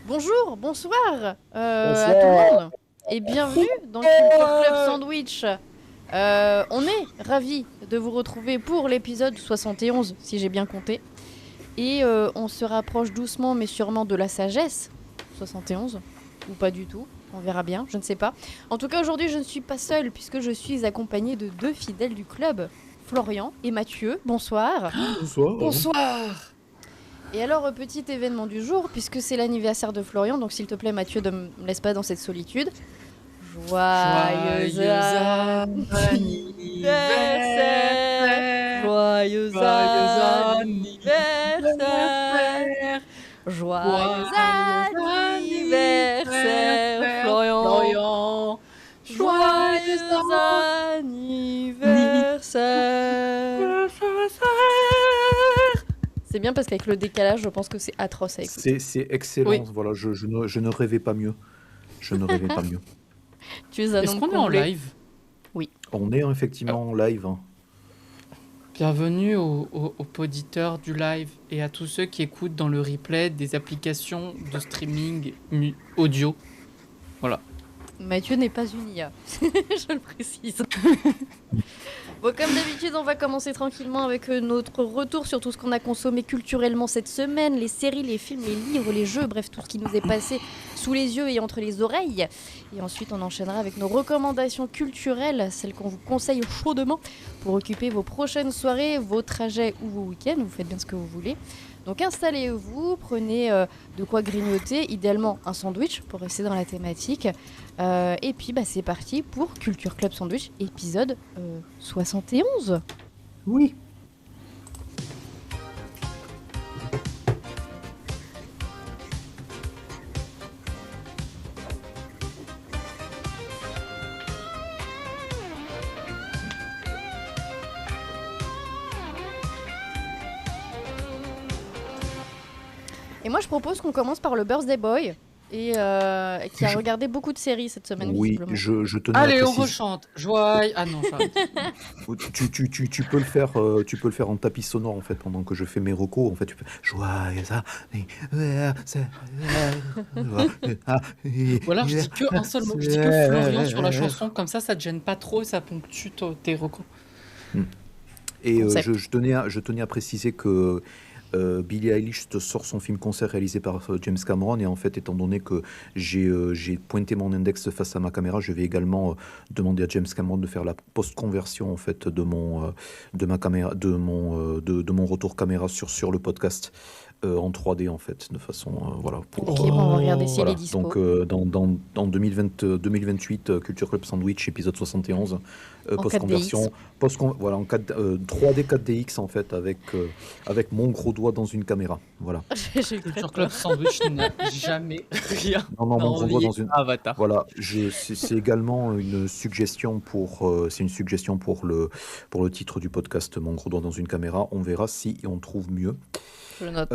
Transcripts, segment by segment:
Bonjour, bonsoir à tout Bonsoir. le monde et bienvenue dans Culture Club Sandwich. On est ravis de vous retrouver pour l'épisode 71, si j'ai bien compté. Et on se rapproche doucement mais sûrement de la sagesse, 71, ou pas du tout, on verra bien, je ne sais pas. En tout cas, aujourd'hui, je ne suis pas seule puisque je suis accompagnée de deux fidèles du club, Florian et Mathieu. Bonsoir. Bonsoir. Bonsoir. Et alors, petit événement du jour, puisque c'est l'anniversaire de Florian, donc s'il te plaît Mathieu, ne me laisse pas dans cette solitude. Joyeux anniversaire. Joyeux anniversaire. Joyeux anniversaire, Florian. Joyeux anniversaire. C'est bien parce qu'avec le décalage, je pense que c'est atroce à écouter. C'est excellent. Oui. Voilà, je ne rêvais pas mieux. Je ne rêvais pas mieux. Tu es un Est-ce homme qu'on est en comblé. live? On est effectivement en live. Hein. Bienvenue aux auditeurs du live et à tous ceux qui écoutent dans le replay des applications de streaming audio. Voilà. Mathieu n'est pas une IA, je le précise. Bon, comme d'habitude, on va commencer tranquillement avec notre retour sur tout ce qu'on a consommé culturellement cette semaine, les séries, les films, les livres, les jeux, bref, tout ce qui nous est passé sous les yeux et entre les oreilles. Et ensuite, on enchaînera avec nos recommandations culturelles, celles qu'on vous conseille chaudement pour occuper vos prochaines soirées, vos trajets ou vos week-ends. Vous faites bien ce que vous voulez. Donc installez-vous, prenez de quoi grignoter, idéalement un sandwich pour rester dans la thématique. Et puis c'est parti pour Culture Club Sandwich, épisode 71. Oui. Et moi je propose qu'on commence par le Birthday Boy, et qui a regardé beaucoup de séries cette semaine Oui, visiblement. je tenais à Allez, on préciser. rechante. Joyeux. Ah non, j'arrête. Tu peux le faire. Tu peux le faire en tapis sonore en fait pendant que je fais mes recos. En fait, tu fais joyeux anniversaire. Ou alors je dis que un seul mot. Je dis que Florian sur la chanson, comme ça te gêne pas trop et ça ponctue tes recos. Et Concept. je tenais à préciser que Billie Eilish sort son film concert réalisé par James Cameron, et en fait, étant donné que j'ai pointé mon index face à ma caméra, je vais également demander à James Cameron de faire la post-conversion en fait de ma caméra, de mon retour caméra sur le podcast en 3D en fait, de façon voilà. Ok, bon, on va regarder si Voilà. il est dispo. Donc dans 2028, Culture Club Sandwich épisode 71, post-conversion, voilà en 3D 4DX en fait avec mon gros doigt dans une caméra. Voilà. J'ai eu très Culture peur. Club Sandwich n'a jamais rien Non, mon gros doigt dans une. Avatar. Voilà. C'est également une suggestion c'est une suggestion pour le titre du podcast, mon gros doigt dans une caméra. On verra si on trouve mieux. Je note.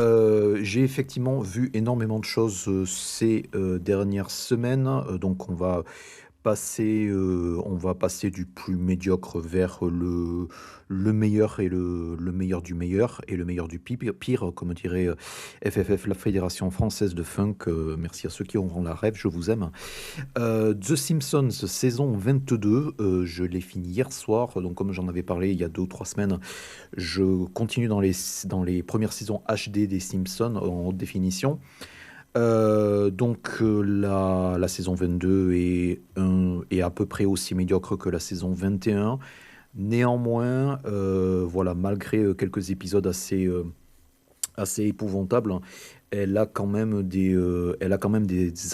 J'ai effectivement vu énormément de choses ces dernières semaines. Donc on va passer du plus médiocre vers le meilleur et le meilleur du meilleur et le meilleur du pire, comme dirait FFF, la Fédération Française de Funk. Merci à ceux qui auront la rêve, je vous aime. The Simpsons, saison 22, je l'ai fini hier soir, donc comme j'en avais parlé il y a 2 ou 3 semaines, je continue dans les premières saisons HD des Simpsons en haute définition. Donc la saison 22 est à peu près aussi médiocre que la saison 21. Néanmoins, voilà, malgré quelques épisodes assez épouvantables, elle a quand même des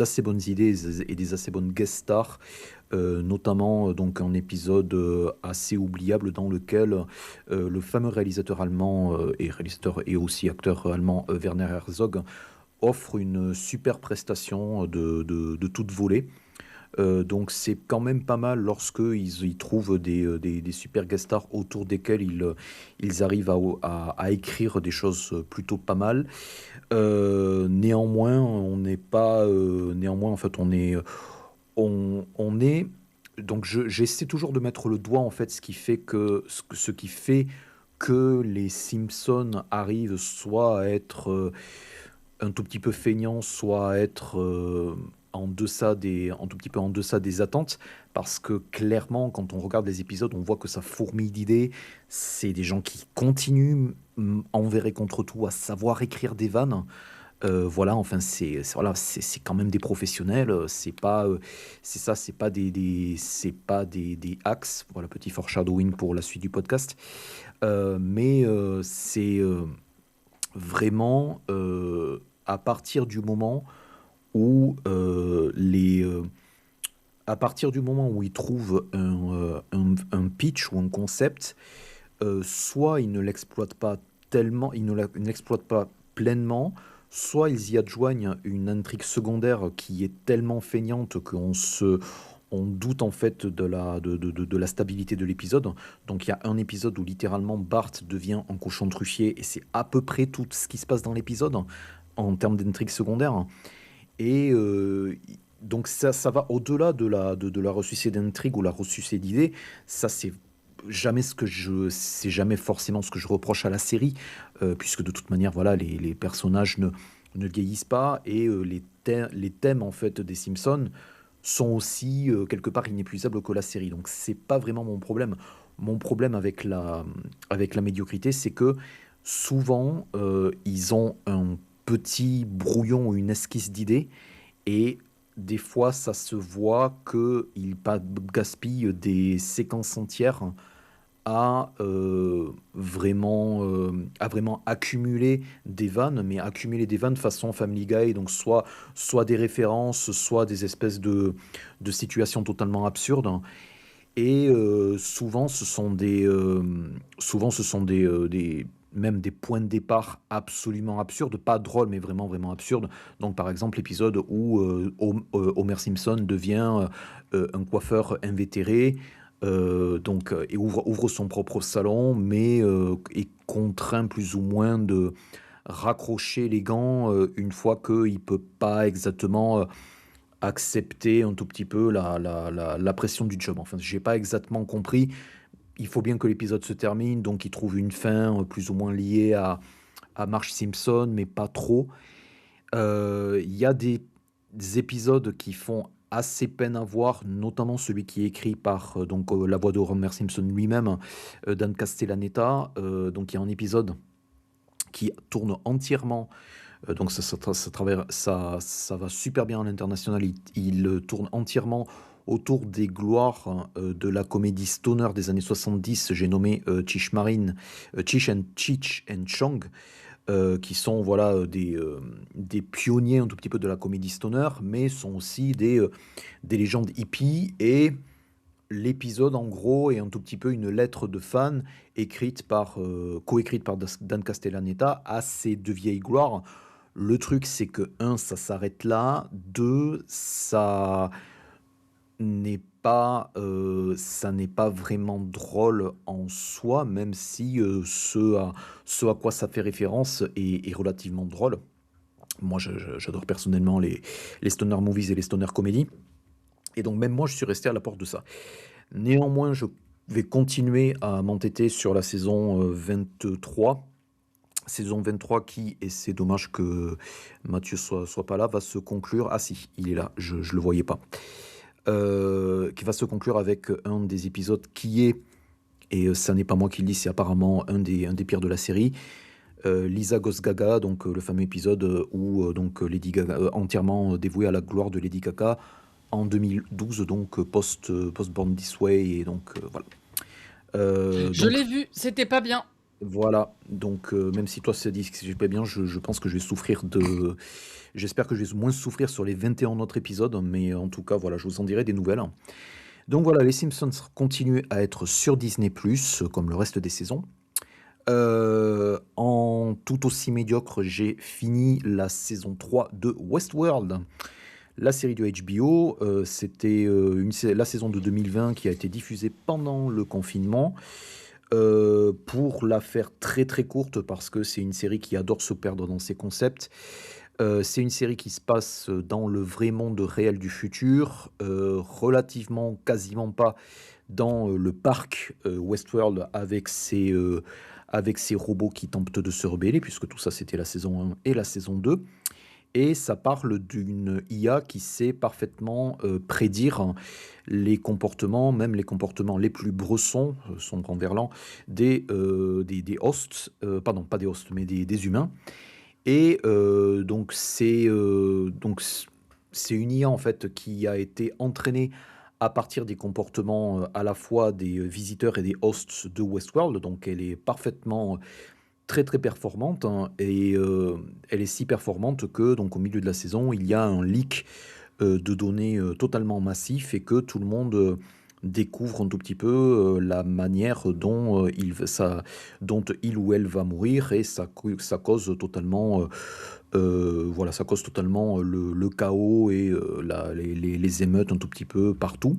assez bonnes idées et des assez bonnes guest stars, notamment donc un épisode assez oubliable dans lequel le fameux réalisateur allemand et aussi acteur allemand Werner Herzog offre une super prestation de toute volée. Donc c'est quand même pas mal lorsque ils trouvent des super guest stars autour desquels ils arrivent à écrire des choses plutôt pas mal. Néanmoins, on n'est pas. Néanmoins, en fait, on est. Donc j'essaie toujours de mettre le doigt en fait ce qui fait que les Simpsons arrivent soit à être un tout petit peu feignant, soit être un tout petit peu en deçà des attentes, parce que clairement, quand on regarde les épisodes, on voit que ça fourmille d'idées. C'est des gens qui continuent, envers et contre tout, à savoir écrire des vannes. Voilà, enfin, voilà, c'est quand même des professionnels. C'est pas c'est pas des hacks. Voilà, petit foreshadowing pour la suite du podcast. Mais c'est vraiment à partir du moment où à partir du moment où ils trouvent un pitch ou un concept, soit ils ne l'exploitent pas tellement, ils ne l'exploitent pas pleinement, soit ils y adjoignent une intrigue secondaire qui est tellement feignante on doute en fait de la stabilité de l'épisode. Donc il y a un épisode où littéralement Bart devient un cochon truffier et c'est à peu près tout ce qui se passe dans l'épisode en termes d'intrigue secondaire. Et donc ça va au-delà de la ressucée d'intrigue ou la ressucée d'idées. Ça, c'est jamais forcément ce que je reproche à la série, puisque de toute manière, voilà, les personnages ne vieillissent pas et les thèmes en fait des Simpsons sont aussi quelque part inépuisables que la série. Donc c'est pas vraiment mon problème. Mon problème avec la médiocrité, c'est que souvent ils ont un petit brouillon ou une esquisse d'idée et des fois, ça se voit qu'ils gaspillent des séquences entières à vraiment accumuler des vannes, mais accumuler des vannes façon Family Guy, donc soit des références, soit des espèces de situations totalement absurdes. Et souvent, ce sont même des points de départ absolument absurdes, pas drôles, mais vraiment, vraiment absurdes. Donc, par exemple, l'épisode où Homer Simpson devient un coiffeur invétéré, et ouvre son propre salon, mais est contraint plus ou moins de raccrocher les gants une fois qu'il ne peut pas exactement accepter un tout petit peu la pression du job. Enfin, j'ai pas exactement compris. Il faut bien que l'épisode se termine, donc il trouve une fin plus ou moins liée à Marge Simpson, mais pas trop. Il y a des épisodes qui font assez peine à voir, notamment celui qui est écrit par la voix de Homer Simpson lui-même, Dan Castellaneta. Donc il y a un épisode qui tourne entièrement donc ça va super bien à l'international. Il tourne entièrement autour des gloires de la comédie stoner des années 70. J'ai nommé Cheech and Chong, qui sont voilà des pionniers un tout petit peu de la comédie stoner, mais sont aussi des légendes hippies. Et l'épisode, en gros, est un tout petit peu une lettre de fan coécrite par Dan Castellaneta à ces deux vieilles gloires. Le truc, c'est que, un, ça s'arrête là. Deux, ça n'est pas vraiment drôle en soi, même si ce à quoi ça fait référence est relativement drôle. Moi, j'adore personnellement les stoner movies et les stoner comédies. Et donc, même moi, je suis resté à la porte de ça. Néanmoins, je vais continuer à m'entêter sur la saison 23. Saison 23 qui, et c'est dommage que Mathieu soit pas là, va se conclure. Ah si, il est là, je le voyais pas. Qui va se conclure avec un des épisodes qui est, et ça n'est pas moi qui le dis, c'est apparemment un des pires de la série. Lisa Goes Gaga, donc le fameux épisode où donc Lady Gaga, entièrement dévoué à la gloire de Lady Gaga en 2012, donc post Born This Way, et donc voilà. Je l'ai vu, c'était pas bien. Voilà, donc même si toi ça dit que c'est pas bien, je pense que je vais souffrir j'espère que je vais moins souffrir sur les 21 autres épisodes, mais en tout cas, voilà, je vous en dirai des nouvelles. Donc voilà, les Simpsons continuent à être sur Disney+, comme le reste des saisons. En tout aussi médiocre, j'ai fini la saison 3 de Westworld, la série de HBO. C'était la saison de 2020 qui a été diffusée pendant le confinement. Pour la faire très très courte, parce que c'est une série qui adore se perdre dans ses concepts. C'est une série qui se passe dans le vrai monde réel du futur, relativement quasiment pas dans le parc Westworld avec ses robots qui tentent de se rebeller, puisque tout ça c'était la saison 1 et la saison 2. Et ça parle d'une IA qui sait parfaitement prédire les comportements, même les comportements les plus bressons, sombre en verlan, des hosts, pardon, pas des hosts, mais des humains. Et c'est une IA en fait qui a été entraînée à partir des comportements à la fois des visiteurs et des hosts de Westworld. Donc elle est parfaitement très très performante, hein, et elle est si performante que donc au milieu de la saison il y a un leak de données totalement massif et que tout le monde découvre un tout petit peu la manière dont il ou elle va mourir, et ça cause totalement voilà, ça cause totalement le chaos et les émeutes un tout petit peu partout.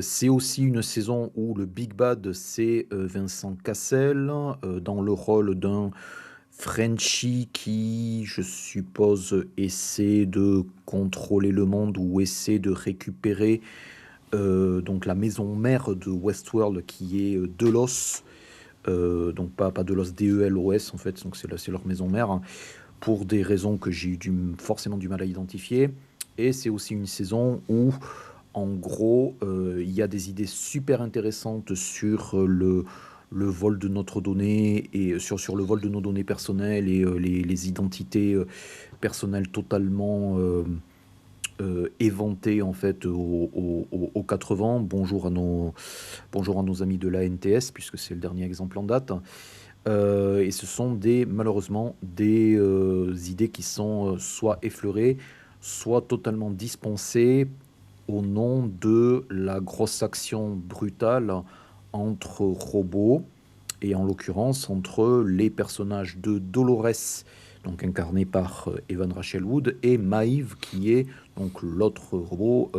C'est aussi une saison où le Big Bad, c'est Vincent Cassel, dans le rôle d'un Frenchie qui, je suppose, essaie de contrôler le monde ou essaie de récupérer donc la maison mère de Westworld, qui est Delos, donc pas Delos, Delos en fait, donc c'est leur maison mère, hein, pour des raisons que j'ai forcément du mal à identifier. Et c'est aussi une saison où, en gros, il y a des idées super intéressantes sur le vol de notre donnée et sur le vol de nos données personnelles et les identités personnelles totalement éventées en fait aux 80. Bonjour à nos amis de la NTS, puisque c'est le dernier exemple en date. Et ce sont malheureusement des idées qui sont soit effleurées, soit totalement dispensées au nom de la grosse action brutale entre robots, et en l'occurrence entre les personnages de Dolores, donc incarné par Evan Rachel Wood, et Maeve, qui est donc l'autre robot,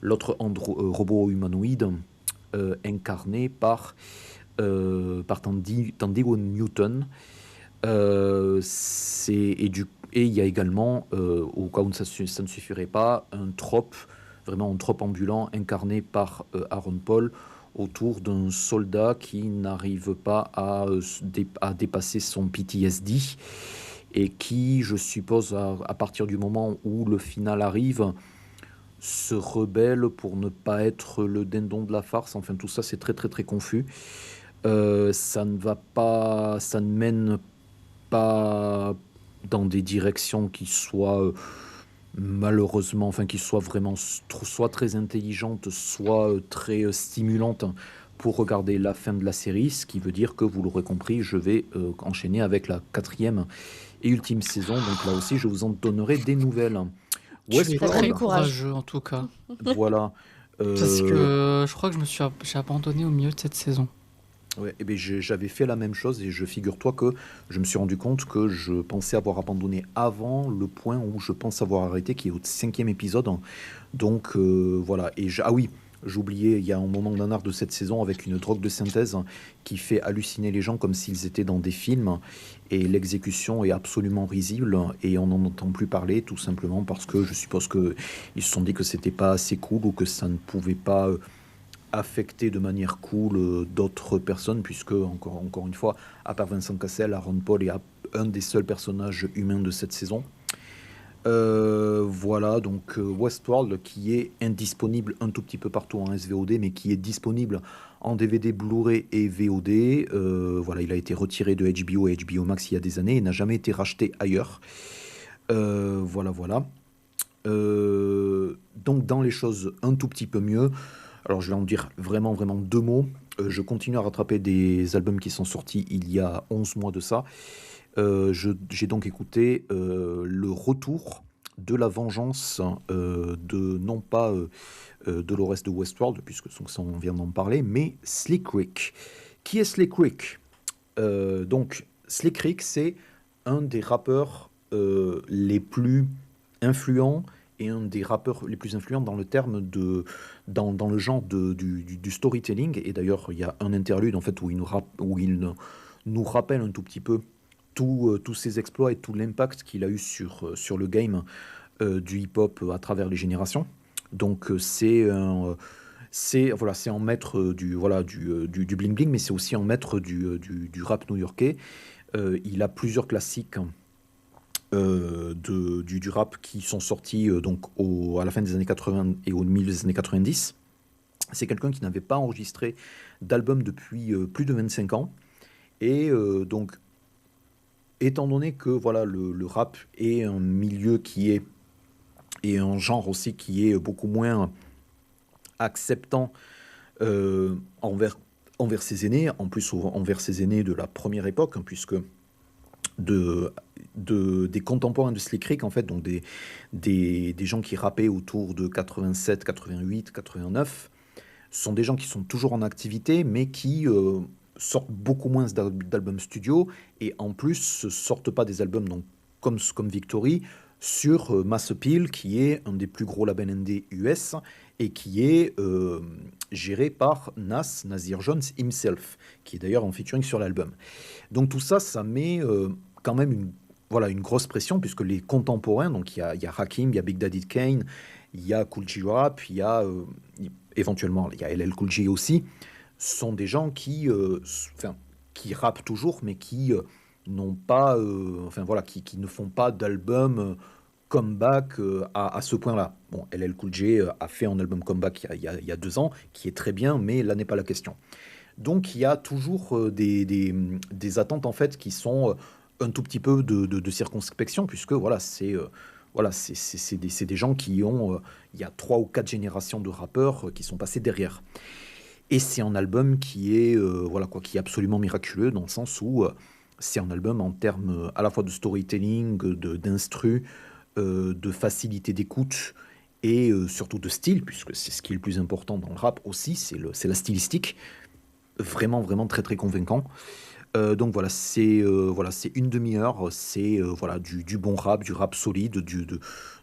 robot humanoïde, incarné par Tandigo Newton. Et il y a également, au cas où ça ne suffirait pas, vraiment un trope ambulant incarné par Aaron Paul, autour d'un soldat qui n'arrive pas à dépasser son PTSD, et qui, je suppose, à partir du moment où le final arrive, se rebelle pour ne pas être le dindon de la farce. Enfin, tout ça, c'est très très très confus. Ça ne mène pas dans des directions qui soient malheureusement, enfin qui soient vraiment soit très intelligentes, soit très stimulantes pour regarder la fin de la série, ce qui veut dire que, vous l'aurez compris, je vais enchaîner avec la 4e et ultime saison, donc là aussi je vous en donnerai des nouvelles. Tu es très Courage. courageux en tout cas. Voilà. Parce que je crois que j'ai abandonné au milieu de cette saison. Ouais, eh ben, j'avais fait la même chose, et figure-toi que je me suis rendu compte que je pensais avoir abandonné avant le point où je pense avoir arrêté, qui est au 5e épisode. Donc voilà. Ah oui, j'oubliais, il y a un moment nanar de cette saison avec une drogue de synthèse qui fait halluciner les gens comme s'ils étaient dans des films, et l'exécution est absolument risible, et on n'en entend plus parler, tout simplement parce que je suppose qu'ils se sont dit que c'était pas assez cool, ou que ça ne pouvait pas affecter de manière cool d'autres personnes, puisque encore une fois, à part Vincent Cassel, Aaron Paul est un des seuls personnages humains de cette saison. Voilà, donc Westworld, qui est indisponible un tout petit peu partout en SVOD, mais qui est disponible en DVD, Blu-ray et VOD. Voilà, il a été retiré de HBO et HBO Max il y a des années et n'a jamais été racheté ailleurs. Voilà. Donc dans les choses un tout petit peu mieux, alors je vais en dire vraiment 2 mots. Je continue à rattraper des albums qui sont sortis il y a 11 mois de ça. J'ai donc écouté le retour de la vengeance de, non pas Dolores de Westworld, puisque ça, on vient d'en parler, mais Slick Rick. Qui est Slick Rick? Donc Slick Rick, c'est un des rappeurs les plus influents, et un des rappeurs les plus influents dans le dans le genre du storytelling. Et d'ailleurs, il y a un interlude en fait où il nous rappelle un tout petit peu tous ses exploits et tout l'impact qu'il a eu sur le game du hip-hop à travers les générations. Donc c'est un maître du bling bling, mais c'est aussi un maître du rap new-yorkais. Il a plusieurs classiques du rap qui sont sortis donc à la fin des années 80 et au milieu des années 90. C'est quelqu'un qui n'avait pas enregistré d'album depuis plus de 25 ans. Et donc, étant donné que voilà, le rap est un milieu et un genre aussi qui est beaucoup moins acceptant envers, envers ses aînés, en plus envers ses aînés de la première époque, hein, puisque de, des contemporains de Slick Rick, en fait, donc des gens qui rappaient autour de 87, 88, 89, sont des gens qui sont toujours en activité, mais qui sortent beaucoup moins d'albums studio, et en plus sortent pas des albums donc, comme Victory, sur Mass Appeal, qui est un des plus gros labels indé US, et qui est géré par Nasir Jones himself, qui est d'ailleurs en featuring sur l'album. Donc tout ça, ça met quand même voilà, une grosse pression, puisque les contemporains, donc il y a Hakim, il y a Big Daddy Kane, il y a Kool G Rap, il y a éventuellement, il y a LL Cool J aussi, sont des gens qui rappent toujours, mais qui n'ont pas, enfin voilà, qui ne font pas d'album comeback à ce point-là. Bon, LL Cool J a fait un album comeback il y a 2 ans, qui est très bien, mais là n'est pas la question. Donc il y a toujours des attentes en fait qui sont un tout petit peu de circonspection, puisque voilà, c'est des gens qui ont, il y a 3 ou 4 générations de rappeurs qui sont passés derrière. Et c'est un album qui est, voilà quoi, qui est absolument miraculeux dans le sens où c'est un album en termes à la fois de storytelling, d'instru, de facilité d'écoute et surtout de style, puisque c'est ce qui est le plus important dans le rap aussi, c'est la stylistique, vraiment vraiment très très convaincant. Donc voilà, c'est une demi-heure, c'est voilà du bon rap, du rap solide,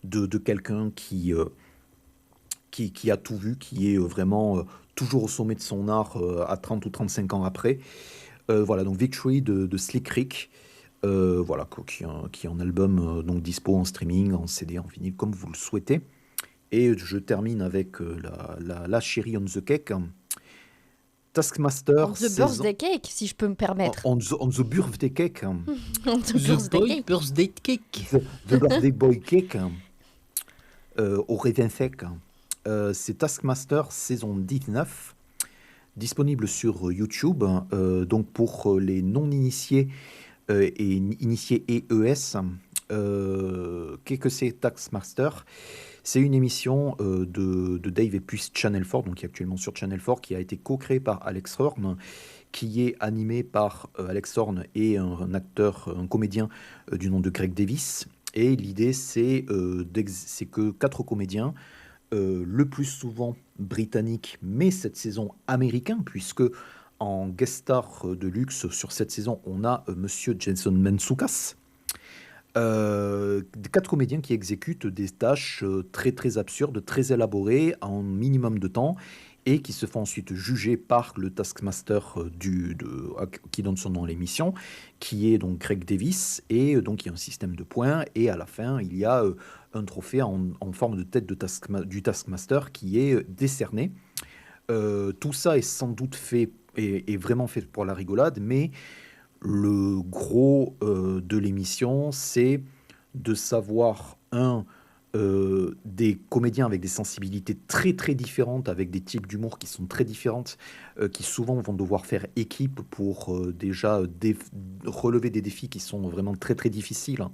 de quelqu'un qui a tout vu, qui est vraiment toujours au sommet de son art à 30 ou 35 ans après. Voilà, donc Victory de Slick Rick, voilà, qui est un album donc dispo en streaming, en CD, en vinyle, comme vous le souhaitez. Et je termine avec la cherry on the cake. Taskmaster On the saison... birthday cake, si je peux me permettre. On the birthday cake. On the The birthday Boy cake. Birthday Cake. The birthday boy cake. Au raisin sec. C'est Taskmaster saison 19, disponible sur YouTube. Donc pour les non-initiés et initiés EES, qu'est-ce que c'est Taskmaster? C'est une émission de Dave et puis Channel 4, donc qui est actuellement sur Channel 4, qui a été co-créée par Alex Horn, qui est animé par Alex Horn et un acteur, un comédien du nom de Greg Davis. Et l'idée, c'est que 4 comédiens, le plus souvent britanniques, mais cette saison américains, puisque en guest star de luxe sur cette saison, on a Monsieur Jason Mantzoukas. 4 comédiens qui exécutent des tâches très très absurdes, très élaborées, en minimum de temps, et qui se font ensuite juger par le Taskmaster qui donne son nom à l'émission, qui est donc Greg Davis, et donc il y a un système de points, et à la fin il y a un trophée en forme de tête du Taskmaster qui est décerné. Tout ça est sans doute fait, est vraiment fait pour la rigolade, mais le gros de l'émission, c'est de savoir, des comédiens avec des sensibilités très très différentes, avec des types d'humour qui sont très différentes, qui souvent vont devoir faire équipe pour déjà relever des défis qui sont vraiment très très difficiles, hein,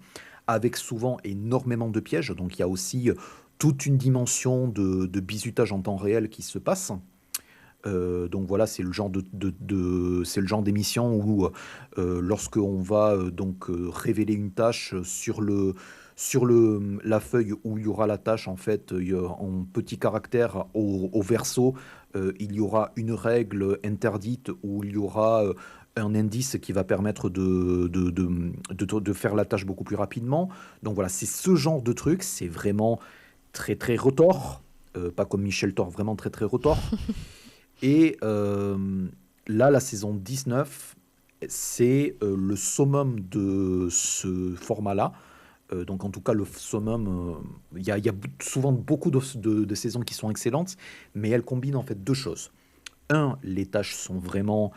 avec souvent énormément de pièges. Donc il y a aussi toute une dimension de bizutage en temps réel qui se passe. Donc voilà, c'est le genre c'est le genre d'émission où lorsque on va révéler une tâche sur la feuille où il y aura la tâche, en fait, en petit caractère au verso, il y aura une règle interdite où il y aura un indice qui va permettre de faire la tâche beaucoup plus rapidement. Donc voilà, c'est ce genre de truc, c'est vraiment très très retors, pas comme Michel Thor, vraiment très très retors. Et là, la saison 19, c'est le summum de ce format-là. Donc en tout cas, le summum, il y a souvent beaucoup de saisons qui sont excellentes, mais elles combinent en fait 2 choses. Les tâches sont vraiment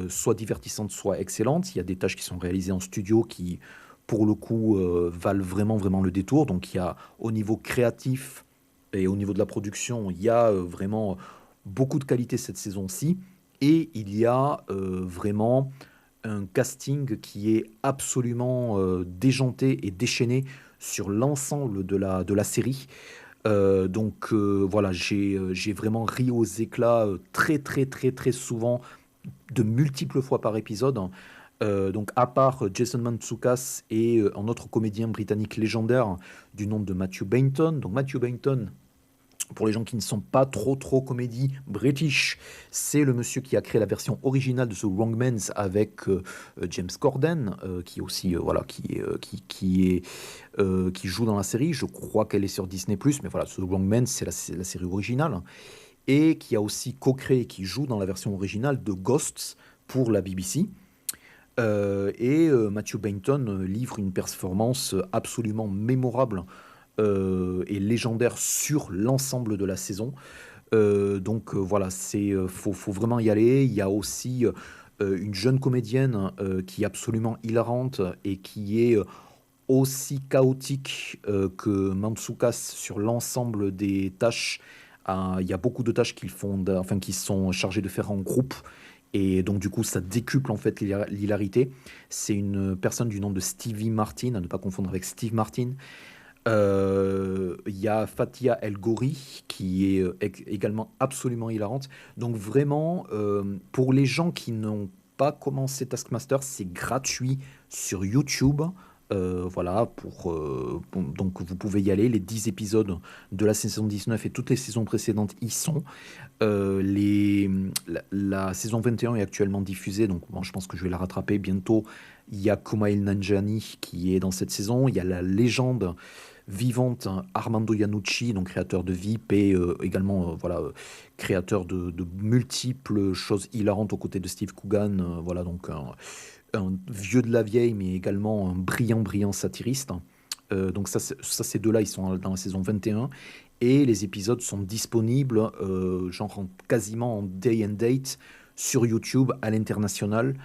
soit divertissantes, soit excellentes. Il y a des tâches qui sont réalisées en studio qui, pour le coup, valent vraiment, vraiment le détour. Donc il y a au niveau créatif et au niveau de la production, il y a vraiment beaucoup de qualité cette saison-ci. Et il y a vraiment un casting qui est absolument déjanté et déchaîné sur l'ensemble de la série. Voilà, j'ai vraiment ri aux éclats très très très très souvent, de multiples fois par épisode. Donc à part Jason Mantzoukas et un autre comédien britannique légendaire du nom de Matthew Bainton. Donc Matthew Bainton, pour les gens qui ne sont pas trop comédie british, c'est le monsieur qui a créé la version originale de The Wrongmans avec James Corden, qui aussi voilà qui joue dans la série. Je crois qu'elle est sur Disney+, mais voilà, The Wrongmans c'est la série originale, et qui a aussi co-créé, qui joue dans la version originale de Ghosts pour la BBC. Matthew Bainton livre une performance absolument mémorable et légendaire sur l'ensemble de la saison. Voilà, faut vraiment y aller. Il y a aussi une jeune comédienne qui est absolument hilarante et qui est aussi chaotique que Mantzoukas sur l'ensemble des tâches. Il y a beaucoup de tâches qui sont chargées de faire en groupe. Et donc, du coup, ça décuple en fait l'hilarité. C'est une personne du nom de Stevie Martin, à ne pas confondre avec Steve Martin. Il y a Fatia El Ghori, qui est également absolument hilarante. Donc, vraiment, pour les gens qui n'ont pas commencé Taskmaster, c'est gratuit sur YouTube. Voilà, donc vous pouvez y aller. Les 10 épisodes de la saison 19 et toutes les saisons précédentes y sont. La saison 21 est actuellement diffusée, donc bon, je pense que je vais la rattraper bientôt. Il y a Kumail Nanjiani qui est dans cette saison. Il y a la légende vivante Armando Iannucci, donc créateur de VIP et également créateur de multiples choses hilarantes aux côtés de Steve Coogan. Voilà, donc un vieux de la vieille, mais également un brillant satiriste. Donc ces deux-là, ils sont dans la saison 21. Et les épisodes sont disponibles quasiment en day and date sur YouTube à l'international.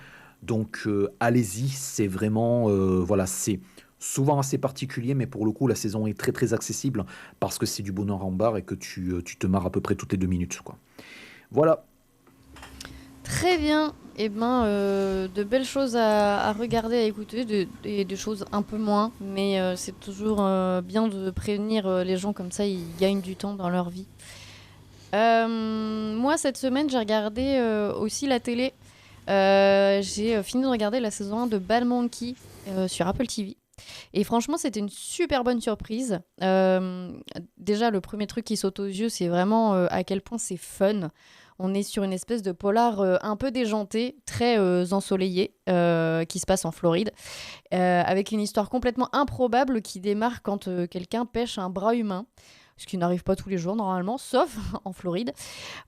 Donc allez-y, c'est vraiment... c'est souvent assez particulier, mais pour le coup, la saison est très très accessible parce que c'est du bonheur en barre et que tu te marres à peu près toutes les 2 minutes, quoi. Voilà. Très bien. De belles choses à regarder, à écouter, et des choses un peu moins. Mais c'est toujours bien de prévenir les gens, comme ça ils gagnent du temps dans leur vie. Moi, cette semaine, j'ai regardé aussi la télé. J'ai fini de regarder la saison 1 de Bad Monkey sur Apple TV. Et franchement, c'était une super bonne surprise. Déjà, le premier truc qui saute aux yeux, c'est vraiment à quel point c'est fun. On est sur une espèce de polar un peu déjanté, très ensoleillé, qui se passe en Floride, avec une histoire complètement improbable qui démarre quand quelqu'un pêche un bras humain, ce qui n'arrive pas tous les jours normalement, sauf en Floride.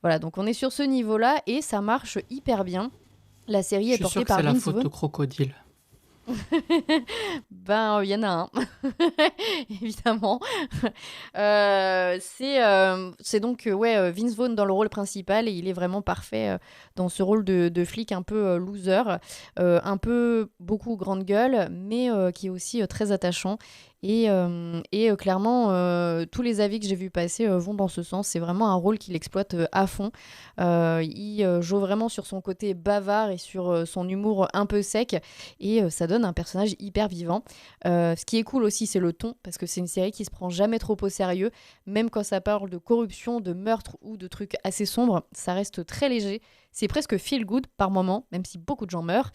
Voilà, donc on est sur ce niveau-là et ça marche hyper bien. La série est portée par Vince Vaughn. Je suis sûr que c'est la faute au crocodile. Il y en a un, évidemment. C'est donc Vince Vaughn dans le rôle principal et il est vraiment parfait dans ce rôle de flic un peu loser, un peu beaucoup grande gueule, mais qui est aussi très attachant. Et clairement, tous les avis que j'ai vus passer vont dans ce sens. C'est vraiment un rôle qu'il exploite à fond. Il joue vraiment sur son côté bavard et sur son humour un peu sec. Et ça donne un personnage hyper vivant. Ce qui est cool aussi, c'est le ton, parce que c'est une série qui se prend jamais trop au sérieux. Même quand ça parle de corruption, de meurtre ou de trucs assez sombres, ça reste très léger. C'est presque feel good par moment, même si beaucoup de gens meurent.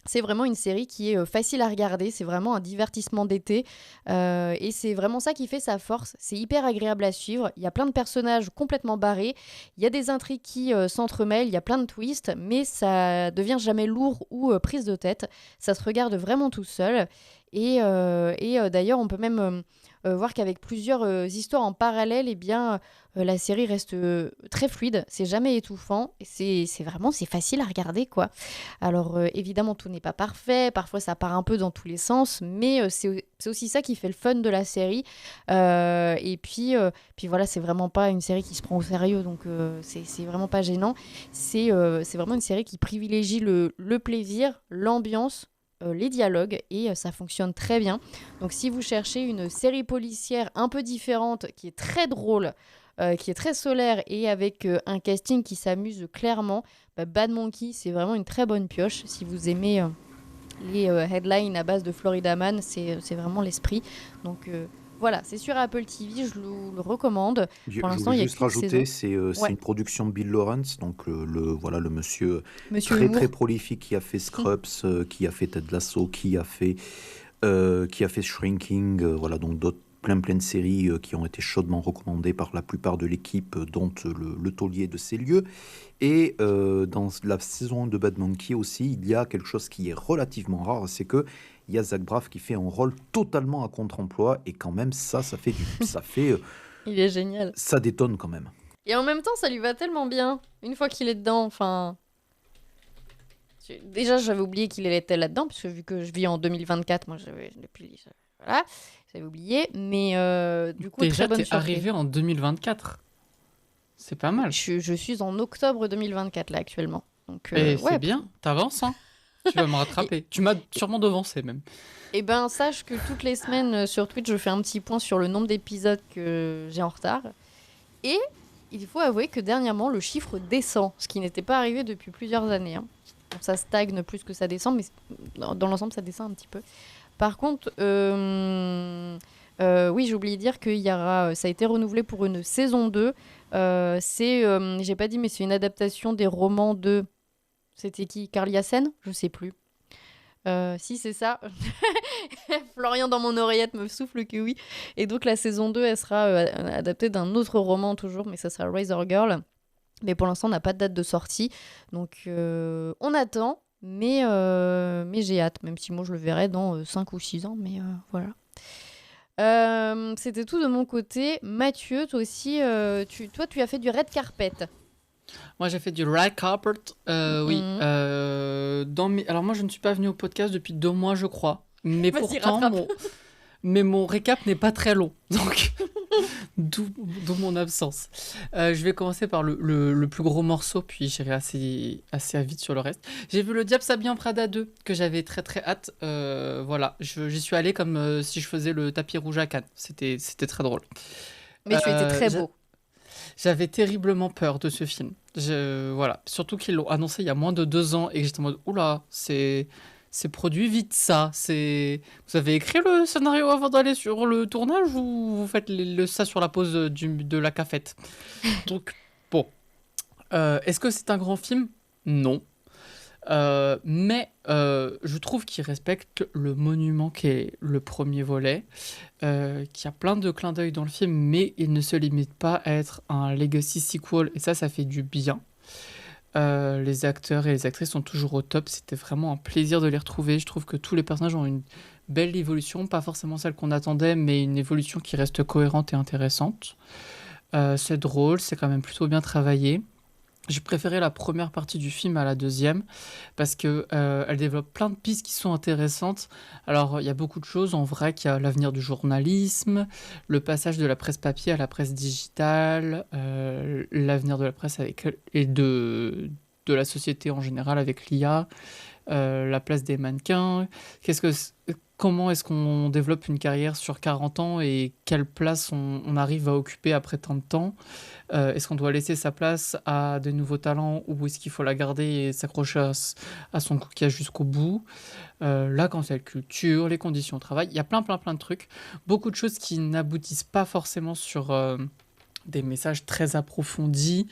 C'est vraiment une série qui est facile à regarder, c'est vraiment un divertissement d'été et c'est vraiment ça qui fait sa force. C'est hyper agréable à suivre, il y a plein de personnages complètement barrés, il y a des intrigues qui s'entremêlent, il y a plein de twists, mais ça devient jamais lourd ou prise de tête. Ça se regarde vraiment tout seul et d'ailleurs on peut même voir qu'avec plusieurs histoires en parallèle, la série reste très fluide, c'est jamais étouffant, et c'est facile à regarder, quoi. Alors évidemment, tout n'est pas parfait, parfois ça part un peu dans tous les sens, mais c'est aussi ça qui fait le fun de la série. Puis voilà, c'est vraiment pas une série qui se prend au sérieux, donc c'est vraiment pas gênant. C'est vraiment une série qui privilégie le plaisir, l'ambiance, les dialogues et ça fonctionne très bien. Donc si vous cherchez une série policière un peu différente, qui est très drôle, qui est très solaire et avec un casting qui s'amuse clairement, Bad Monkey, c'est vraiment une très bonne pioche. Si vous aimez les headlines à base de Florida Man, c'est vraiment l'esprit. Donc voilà, c'est sur Apple TV, je le recommande. Je Pour je l'instant, voulais il y a juste qu'une rajouter, saison. c'est Ouais, une production de Bill Lawrence, donc voilà, le monsieur Monsieur très très Humour. prolifique qui a fait Scrubs, qui a fait Ted Lasso, qui a fait Shrinking, voilà, donc d'autres plein de séries qui ont été chaudement recommandées par la plupart de l'équipe, dont le taulier de ces lieux. Et dans la saison 1 de Bad Monkey aussi, il y a quelque chose qui est relativement rare, c'est que il y a Zach Braff qui fait un rôle totalement à contre-emploi, et quand même Il est génial. ça détonne quand même. Et en même temps, ça lui va tellement bien. Une fois qu'il est dedans, enfin... Déjà, j'avais oublié qu'il était là-dedans, parce que vu que je vis en 2024, moi, depuis... Voilà, j'avais oublié. Mais du coup, très Déjà, bonne t'es surprise. arrivé en 2024. C'est pas mal. Je suis en octobre 2024, là, actuellement. Donc, Et ouais. c'est bien, t'avances, hein. Tu vas me rattraper. Tu m'as sûrement devancé, même. Et ben, sache que toutes les semaines, sur Twitch, je fais un petit point sur le nombre d'épisodes que j'ai en retard. Et il faut avouer que dernièrement, le chiffre descend, ce qui n'était pas arrivé depuis plusieurs années, hein. Bon, ça stagne plus que ça descend, mais dans l'ensemble, ça descend un petit peu. Par contre, oui, j'ai oublié de dire qu'il y aura, ça a été renouvelé pour une saison 2. J'ai pas dit, mais c'est une adaptation des romans de... C'était qui? Carl Yassen? Je sais plus. Si, c'est ça. Florian dans mon oreillette me souffle que oui. Et donc la saison 2, elle sera adaptée d'un autre roman toujours, mais ça sera Razor Girl. Mais pour l'instant, on n'a pas de date de sortie. Donc on attend, mais j'ai hâte, même si moi je le verrai dans 5 ou 6 ans. Mais voilà. C'était tout de mon côté. Mathieu, toi aussi, tu as fait du red carpet. Moi, j'ai fait du red carpet. Oui. Mhm. Alors, moi, je ne suis pas venu au podcast depuis 2 mois, je crois. Mais Vas-y, pourtant, rattrape. mon récap n'est pas très long. Donc, d'où mon absence. Je vais commencer par le plus gros morceau, puis j'irai assez vite sur le reste. J'ai vu Le Diable s'habille en Prada 2, que j'avais très très hâte. Voilà, j'y suis allé comme si je faisais le tapis rouge à Cannes. C'était très drôle. Mais tu étais très J'a- beau. J'avais terriblement peur de ce film. Voilà. Surtout qu'ils l'ont annoncé il y a moins de 2 ans et que j'étais en mode, oula, c'est produit vite ça. Vous avez écrit le scénario avant d'aller sur le tournage ou vous faites ça sur la pause de la cafette? Donc, bon. Est-ce que c'est un grand film? Non. Mais je trouve qu'il respecte le monument qui est le premier volet, qui a plein de clins d'œil dans le film, mais il ne se limite pas à être un legacy sequel, et ça fait du bien. Les acteurs et les actrices sont toujours au top, c'était vraiment un plaisir de les retrouver. Je trouve que tous les personnages ont une belle évolution, pas forcément celle qu'on attendait, mais une évolution qui reste cohérente et intéressante. C'est drôle, c'est quand même plutôt bien travaillé. J'ai préféré la première partie du film à la deuxième parce que elle développe plein de pistes qui sont intéressantes. Alors, il y a beaucoup de choses en vrai, qu'il y a l'avenir du journalisme, le passage de la presse papier à la presse digitale, l'avenir de la presse et de la société en général avec l'IA, la place des mannequins. Comment est-ce qu'on développe une carrière sur 40 ans et quelle place on arrive à occuper après tant de temps? Est-ce qu'on doit laisser sa place à de nouveaux talents ou est-ce qu'il faut la garder et s'accrocher à son coquillage jusqu'au bout? La cancel culture, les conditions de travail, il y a plein de trucs. Beaucoup de choses qui n'aboutissent pas forcément sur des messages très approfondis,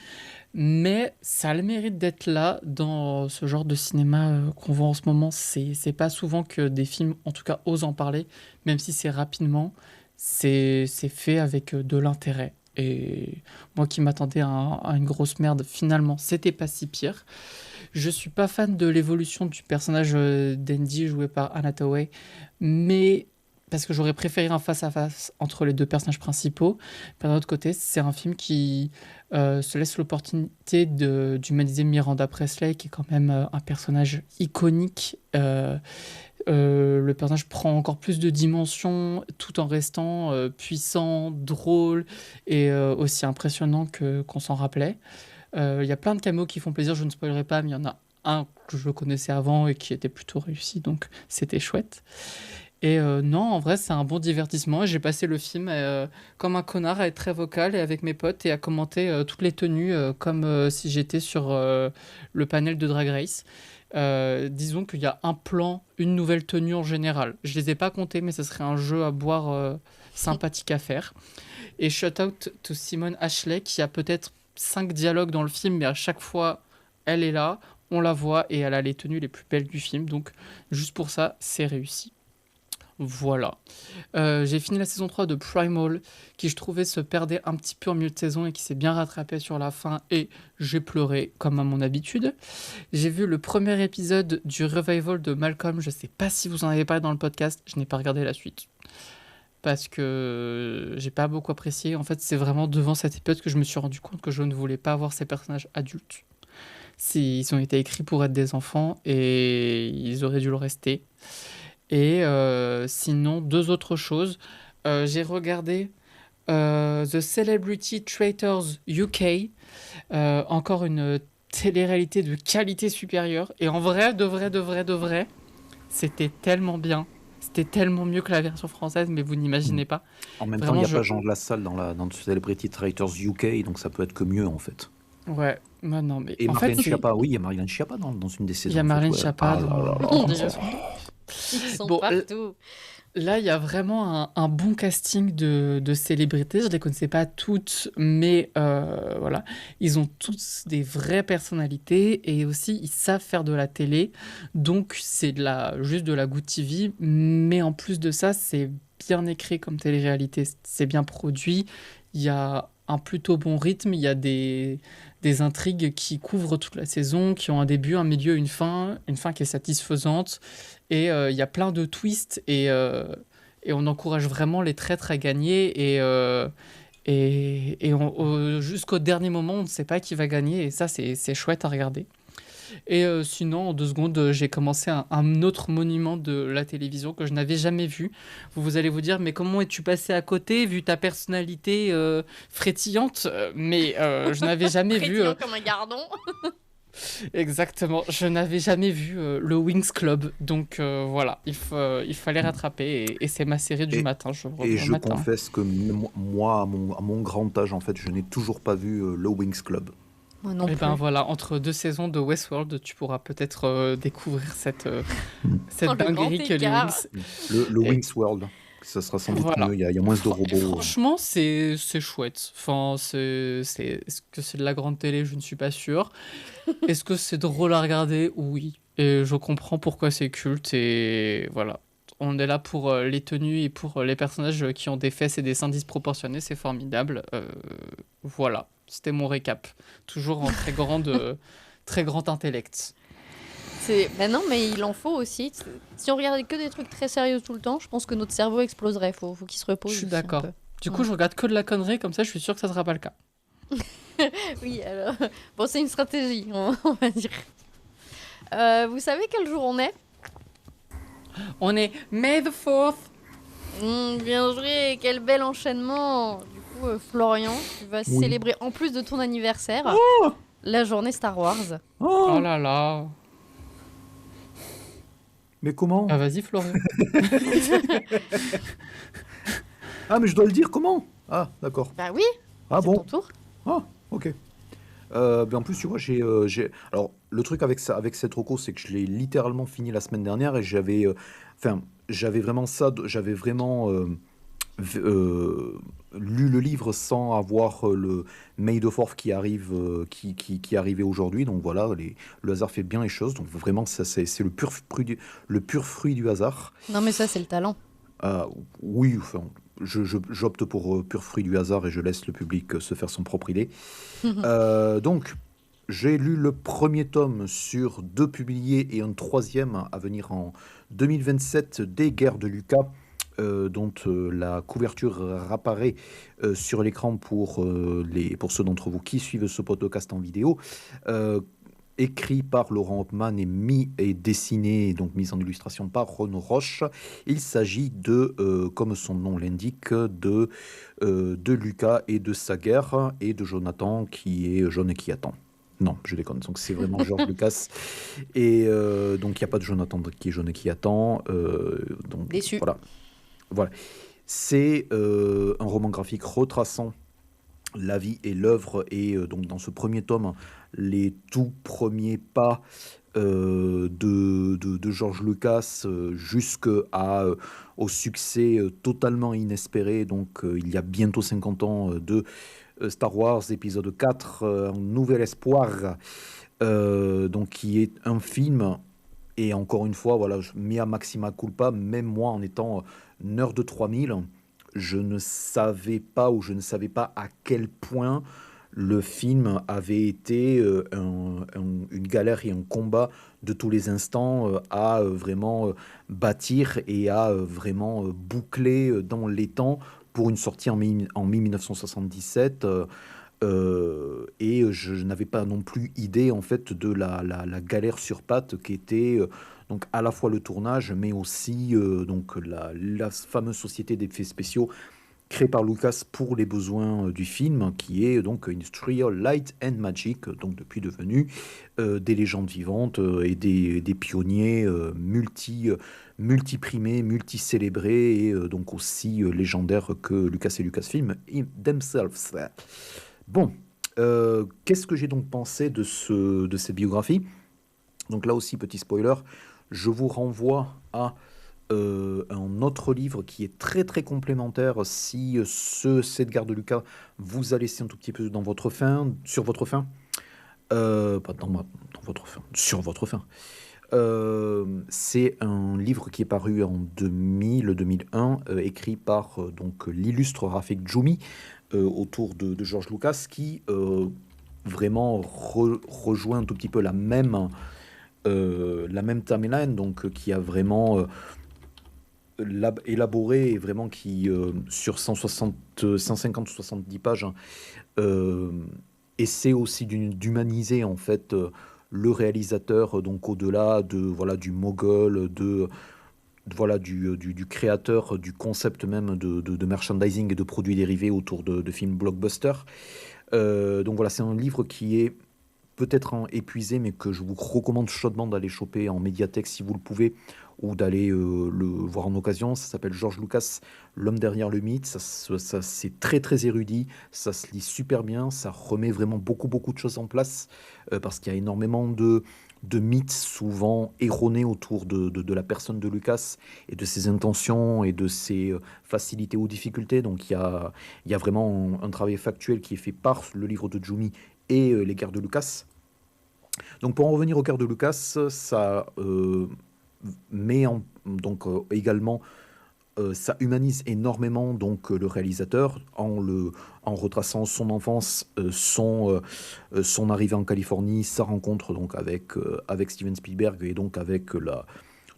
mais ça a le mérite d'être là dans ce genre de cinéma qu'on voit en ce moment. C'est pas souvent que des films, en tout cas, osent en parler, même si c'est rapidement, c'est fait avec de l'intérêt. Et moi qui m'attendais à une grosse merde, finalement, c'était pas si pire. Je suis pas fan de l'évolution du personnage d'Andy joué par Anna Hathaway, mais parce que j'aurais préféré un face-à-face entre les deux personnages principaux. D'un autre côté, c'est un film qui se laisse l'opportunité d'humaniser Miranda Presley, qui est quand même un personnage iconique. Le personnage prend encore plus de dimensions tout en restant puissant, drôle et aussi impressionnant qu'on s'en rappelait. Il y a plein de caméos qui font plaisir, je ne spoilerai pas, mais il y en a un que je connaissais avant et qui était plutôt réussi, donc c'était chouette. Et non, en vrai, c'est un bon divertissement. Et j'ai passé le film comme un connard à être très vocal et avec mes potes et à commenter toutes les tenues comme si j'étais sur le panel de Drag Race. Disons qu'il y a un plan, une nouvelle tenue en général. Je les ai pas comptés, mais ce serait un jeu à boire sympathique à faire. Et shout out to Simone Ashley qui a peut-être 5 dialogues dans le film, mais à chaque fois, elle est là, on la voit et elle a les tenues les plus belles du film. Donc, juste pour ça, c'est réussi. Voilà. J'ai fini la saison 3 de Primal, qui je trouvais se perdait un petit peu en milieu de saison et qui s'est bien rattrapé sur la fin, et j'ai pleuré comme à mon habitude. J'ai vu le premier épisode du revival de Malcolm, je sais pas si vous en avez parlé dans le podcast, je n'ai pas regardé la suite. Parce que j'ai pas beaucoup apprécié. En fait, c'est vraiment devant cet épisode que je me suis rendu compte que je ne voulais pas voir ces personnages adultes. Ils ont été écrits pour être des enfants et ils auraient dû le rester. Et sinon, 2 autres choses. J'ai regardé The Celebrity Traitors UK, encore une télé-réalité de qualité supérieure. Et en vrai, de vrai, c'était tellement bien. C'était tellement mieux que la version française, mais vous n'imaginez pas. En même temps, il Vraiment, n'y a pas Jean de la Salle dans Celebrity Traitors UK, donc ça peut être que mieux en fait. Ouais, bah non, mais Et en fait, Marlène Schiappa, oui, il y a Marlène Schiappa dans une des il saisons. y a en fait, Marlène ouais. Schiappa Ah là dans là là. Mon dans Dieu. saison. Ils sont Bon, partout. là, il y a vraiment un bon casting de célébrités. Je ne les connaissais pas toutes, mais voilà. Ils ont tous des vraies personnalités et aussi ils savent faire de la télé. Donc, c'est juste de la Good TV. Mais en plus de ça, c'est bien écrit comme télé-réalité. C'est bien produit. Il y a un plutôt bon rythme. Il y a des intrigues qui couvrent toute la saison, qui ont un début, un milieu, une fin qui est satisfaisante. Et il y a plein de twists et on encourage vraiment les traîtres à gagner jusqu'au dernier moment, on ne sait pas qui va gagner et ça, c'est chouette à regarder. Et sinon, en 2 secondes, j'ai commencé un autre monument de la télévision que je n'avais jamais vu. Vous allez vous dire, mais comment es-tu passé à côté vu ta personnalité frétillante? Mais je n'avais jamais vu... Frétillant comme un gardon. Exactement, je n'avais jamais vu le Wings Club, donc voilà, il fallait rattraper et c'est ma série du Et, matin, je et reviens le je matin. confesse que moi, à mon grand âge, en fait, je n'ai toujours pas vu le Wings Club. Moi non Et plus. ben voilà, entre 2 saisons de Westworld, tu pourras peut-être découvrir cette Oh, le grand dinguerie que les écart. Wings. Le Et Wings World, ça sera sans doute voilà. mieux, il y a moins de Et robots. franchement, c'est chouette. Enfin, est-ce que c'est de la grande télé? Je ne suis pas sûr. Est-ce que c'est drôle à regarder? Oui. Et je comprends pourquoi c'est culte. Et voilà. On est là pour les tenues et pour les personnages qui ont des fesses et des seins disproportionnés. C'est formidable. Voilà. C'était mon récap. Toujours en très grand intellect. Ben non, mais il en faut aussi. Si on regardait que des trucs très sérieux tout le temps, je pense que notre cerveau exploserait. Faut qu'il se repose Je suis aussi un d'accord. peu. Du coup, Ouais. je regarde que de la connerie. Comme ça, je suis sûr que ça ne sera pas le cas. Oui, alors. Bon, c'est une stratégie, on va dire. Vous savez quel jour on est? On est May the 4th. Bien joué, quel bel enchaînement. Du coup, Florian, tu vas Oui. célébrer en plus de ton anniversaire la journée Star Wars. Oh Oh, là là. mais comment? Ah, vas-y, Florian. Ah, mais je dois le dire, comment? Ah, d'accord. Bah oui, Ah c'est ton bon? tour. Ah, ok. Ben en plus, tu vois, Alors, le truc avec ça, avec cette reco, c'est que je l'ai littéralement fini la semaine dernière et j'avais vraiment j'avais vraiment lu le livre sans avoir le May the Fourth qui arrive, qui est arrivé aujourd'hui. Donc voilà, le hasard fait bien les choses. Donc vraiment, ça, c'est le pur fruit du hasard. Non, mais ça, c'est le talent. Oui, enfin, j'opte pour pur fruit du hasard et je laisse le public se faire son propre idée. Donc, j'ai lu le premier tome sur 2 publiés et un 3e à venir en 2027 des Guerres de Lucas, dont la couverture apparaît sur l'écran pour ceux d'entre vous qui suivent ce podcast en vidéo. Écrit par Laurent Hopman et dessiné, donc mis en illustration par Ron Roche. Il s'agit comme son nom l'indique, de Lucas et de sa guerre, et de Jonathan qui est jeune et qui attend. Non, je déconne. Donc c'est vraiment George Lucas. Et donc il n'y a pas de Jonathan qui est jeune qui attend. Donc Déçu. voilà. Voilà. C'est un roman graphique retraçant la vie et l'œuvre et donc dans ce premier tome, les tout premiers pas de George Lucas au succès totalement inespéré. Donc il y a bientôt 50 ans de Star Wars épisode 4, Un Nouvel Espoir, donc qui est un film. Et encore une fois, voilà, mea maxima culpa, même moi en étant nerd de 3000, je ne savais pas à quel point le film avait été une galère et un combat de tous les instants à vraiment bâtir et à vraiment boucler dans les temps pour une sortie en mai 1977. Et je n'avais pas non plus idée en fait de la galère sur pattes qui était donc à la fois le tournage, mais aussi donc la fameuse société d'effets spéciaux créée par Lucas pour les besoins du film, qui est donc Industrial Light and Magic, donc depuis devenu des légendes vivantes et des pionniers multi-primés, multi-célébrés et donc aussi légendaires que Lucas et Lucasfilm themselves. Bon, qu'est-ce que j'ai donc pensé de cette biographie? Donc là aussi, petit spoiler, je vous renvoie à un autre livre qui est très très complémentaire si cette garde de Lucas vous a laissé un tout petit peu sur votre faim. Pas dans votre faim, sur votre faim. C'est un livre qui est paru en 2001, écrit par donc l'illustre Rafik Djoumi, autour de George Lucas, qui vraiment rejoint un tout petit peu la même timeline, donc qui a vraiment élaboré et vraiment qui, sur 150 ou 70 pages, hein, euh, essaie aussi d'humaniser en fait le réalisateur, donc au-delà de voilà du mogol, voilà du créateur du concept même de merchandising et de produits dérivés autour de films blockbusters. Donc voilà, c'est un livre qui est peut-être épuisé, mais que je vous recommande chaudement d'aller choper en médiathèque si vous le pouvez, ou d'aller le voir en occasion. Ça s'appelle George Lucas, l'homme derrière le mythe. C'est très très érudit, ça se lit super bien, ça remet vraiment beaucoup de choses en place, parce qu'il y a énormément de mythes souvent erronés autour de la personne de Lucas et de ses intentions et de ses facilités ou difficultés. Donc il y a vraiment un travail factuel qui est fait par le livre de Djoumi et les guerres de Lucas. Donc pour en revenir aux guerres de Lucas, ça met également ça humanise énormément donc le réalisateur en retraçant son enfance, son arrivée en Californie, sa rencontre donc avec Steven Spielberg et donc avec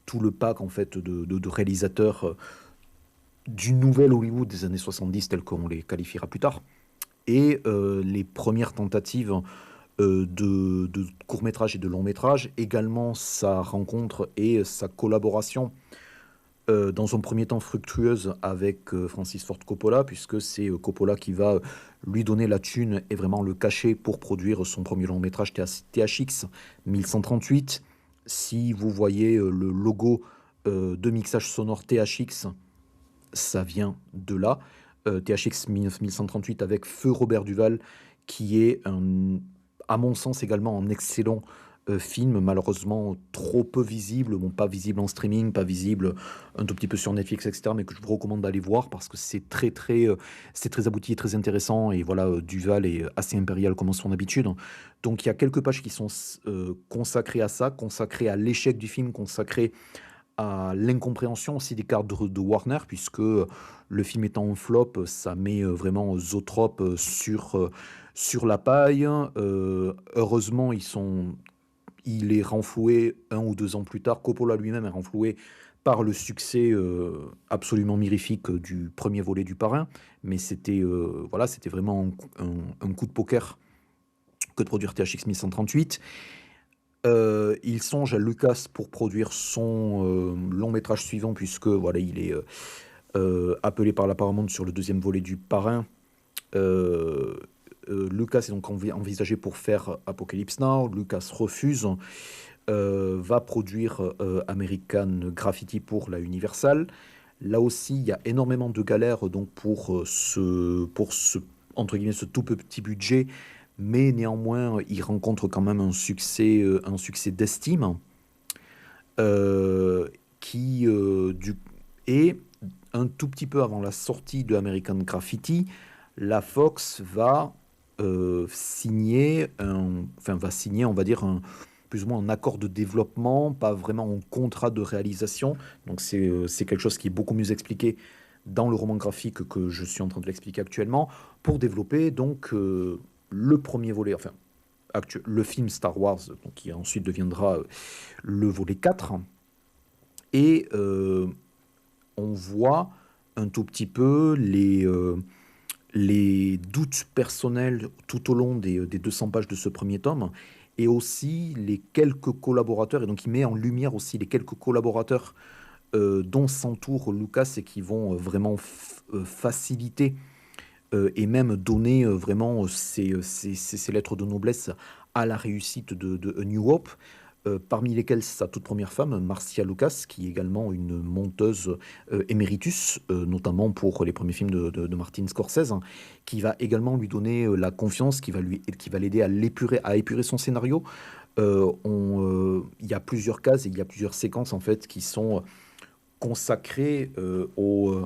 tout le pack en fait de réalisateurs du nouvel Hollywood des années 70 tel qu'on les qualifiera plus tard, et les premières tentatives de court-métrage et de long-métrage, également sa rencontre et sa collaboration dans un premier temps fructueuse avec Francis Ford Coppola, puisque c'est Coppola qui va lui donner la thune et vraiment le cachet pour produire son premier long-métrage THX 1138. Si vous voyez le logo de mixage sonore THX, ça vient de là. THX 1138 avec Feu Robert Duval, qui est à mon sens également un excellent film, malheureusement trop peu visible, bon, pas visible en streaming, pas visible un tout petit peu sur Netflix, etc., mais que je vous recommande d'aller voir parce que c'est c'est très abouti et très intéressant, et voilà, Duval est assez impérial comme à son habitude. Donc il y a quelques pages qui sont consacrées à ça, consacrées à l'échec du film, consacrées à l'incompréhension aussi des cadres de Warner, puisque le film étant un flop, ça met vraiment Zoetrope sur la paille. Heureusement, il est renfloué 1 ou 2 ans plus tard. Coppola lui-même est renfloué par le succès absolument mirifique du premier volet du Parrain, mais c'était voilà, c'était vraiment un coup de poker que de produire THX 1138. Il songe à Lucas pour produire son long métrage suivant, puisque voilà, il est appelé par la Paramount sur le deuxième volet du Parrain. Lucas est donc envisagé pour faire Apocalypse Now. Lucas refuse, va produire American Graffiti pour la Universal. Là aussi, il y a énormément de galères donc pour ce entre guillemets ce tout petit budget, mais néanmoins, il rencontre quand même un succès d'estime euh, qui et un tout petit peu avant la sortie de American Graffiti, la Fox va signer, on va dire, plus ou moins un accord de développement, pas vraiment un contrat de réalisation. Donc c'est quelque chose qui est beaucoup mieux expliqué dans le roman graphique que je suis en train de l'expliquer actuellement, pour développer donc le premier volet, enfin le film Star Wars, donc, qui ensuite deviendra le volet 4. Et on voit un tout petit peu les doutes personnels tout au long des 200 pages de ce premier tome, et aussi les quelques collaborateurs, et donc il met en lumière aussi les quelques collaborateurs dont s'entoure Lucas et qui vont vraiment faciliter et même donner vraiment ces lettres de noblesse à la réussite de A New Hope. Parmi lesquels sa toute première femme, Marcia Lucas, qui est également une monteuse éméritus, notamment pour les premiers films de Martin Scorsese, hein, qui va également lui donner la confiance, qui va l'aider à épurer son scénario. Il y a plusieurs cases et il y a plusieurs séquences en fait qui sont consacrées aux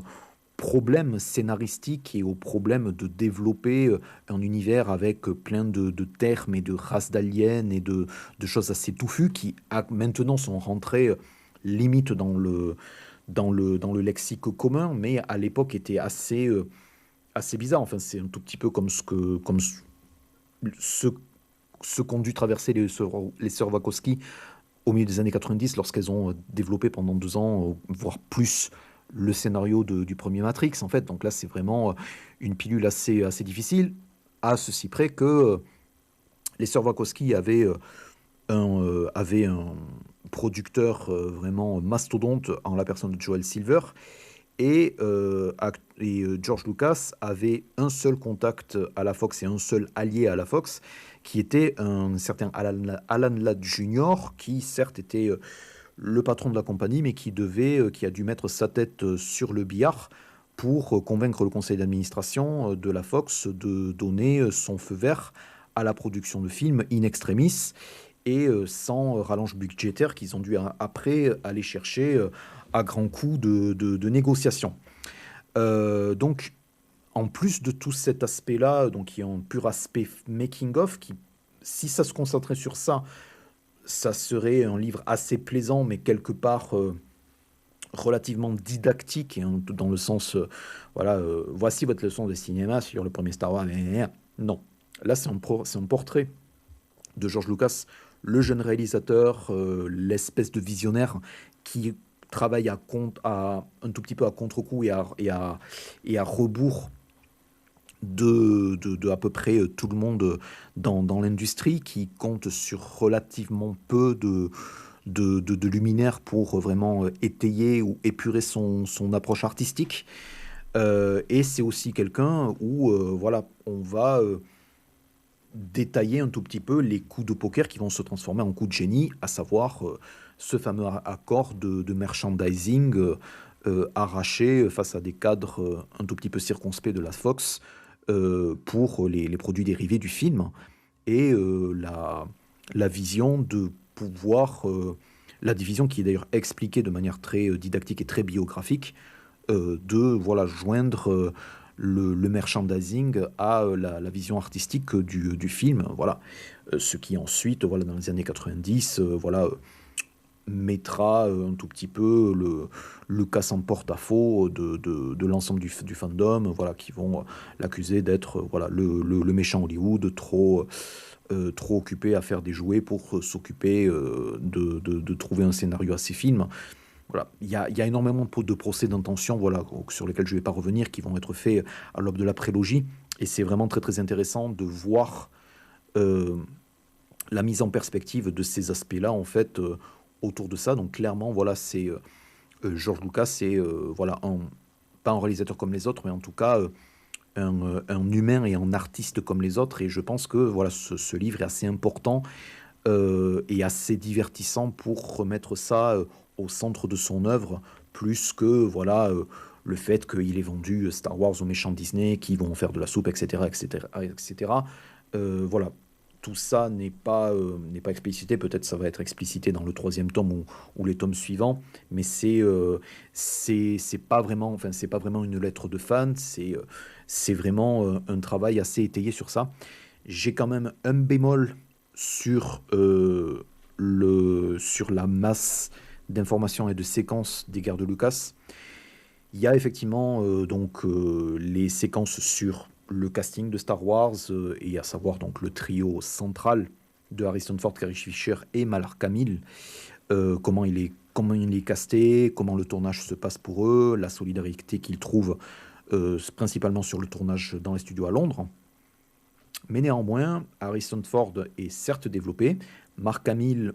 problèmes scénaristiques et au problème de développer un univers avec plein de termes et de races d'aliens et de choses assez touffues qui maintenant sont rentrées limite dans le lexique commun, mais à l'époque étaient assez bizarres. Enfin, c'est un tout petit peu comme ce qu'ont dû traverser les sœurs Wachowski au milieu des années 90 lorsqu'elles ont développé pendant 2 ans, voire plus, le scénario du premier Matrix, en fait. Donc là, c'est vraiment une pilule assez difficile, à ceci près que les sœurs Wachowski avaient un producteur vraiment mastodonte en la personne de Joel Silver, et George Lucas avait un seul contact à la Fox et un seul allié à la Fox, qui était un certain Alan Ladd Jr., qui certes était le patron de la compagnie, mais qui a dû mettre sa tête sur le billard pour convaincre le conseil d'administration de la Fox de donner son feu vert à la production de films in extremis, et sans rallonge budgétaire qu'ils ont dû après aller chercher à grands coups de négociations. Donc, en plus de tout cet aspect-là, donc il y a un pur aspect making-of qui, si ça se concentrait sur ça, ça serait un livre assez plaisant, mais quelque part relativement didactique, hein, dans le sens, voilà, voici votre leçon de cinéma sur le premier Star Wars. Non, là c'est un portrait de George Lucas, le jeune réalisateur, l'espèce de visionnaire qui travaille un tout petit peu à contre-coup et à rebours de à peu près tout le monde dans l'industrie, qui compte sur relativement peu de luminaires pour vraiment étayer ou épurer son approche artistique. Et c'est aussi quelqu'un où voilà, on va détailler un tout petit peu les coups de poker qui vont se transformer en coups de génie, à savoir ce fameux accord de merchandising arraché face à des cadres un tout petit peu circonspects de la Fox pour les produits dérivés du film, et la vision de pouvoir, la division qui est d'ailleurs expliquée de manière très didactique et très biographique, de voilà, joindre le merchandising à la vision artistique du film, voilà. Ce qui ensuite, voilà, dans les années 90, voilà, mettra un tout petit peu le casse en porte-à-faux de l'ensemble du fandom, voilà, qui vont l'accuser d'être voilà, le méchant Hollywood, trop occupé à faire des jouets pour s'occuper de trouver un scénario à ses films. Voilà. Il y a énormément de procès d'intention, voilà, sur lesquels je ne vais pas revenir, qui vont être faits à l'aube de la prélogie. Et c'est vraiment très très intéressant de voir la mise en perspective de ces aspects-là, en fait, autour de ça. Donc clairement, voilà, c'est George Lucas, c'est voilà, pas un réalisateur comme les autres, mais en tout cas un humain et un artiste comme les autres. Et je pense que voilà, ce livre est assez important et assez divertissant pour remettre ça au centre de son œuvre, plus que voilà, le fait qu'il ait vendu Star Wars aux méchants Disney, qui vont en faire de la soupe, etc. etc., etc. Voilà. Tout ça n'est pas explicité, peut-être ça va être explicité dans le troisième tome ou les tomes suivants, mais c'est pas vraiment, enfin, c'est pas vraiment une lettre de fan, c'est vraiment un travail assez étayé sur ça. J'ai quand même un bémol sur, sur la masse d'informations et de séquences des guerres de Lucas. Il y a effectivement les séquences sur le casting de Star Wars, et à savoir donc le trio central de Harrison Ford, Carrie Fisher et Mark Hamill. Comment il est casté, comment le tournage se passe pour eux, la solidarité qu'ils trouvent principalement sur le tournage dans les studios à Londres. Mais néanmoins, Harrison Ford est certes développé. Mark Hamill,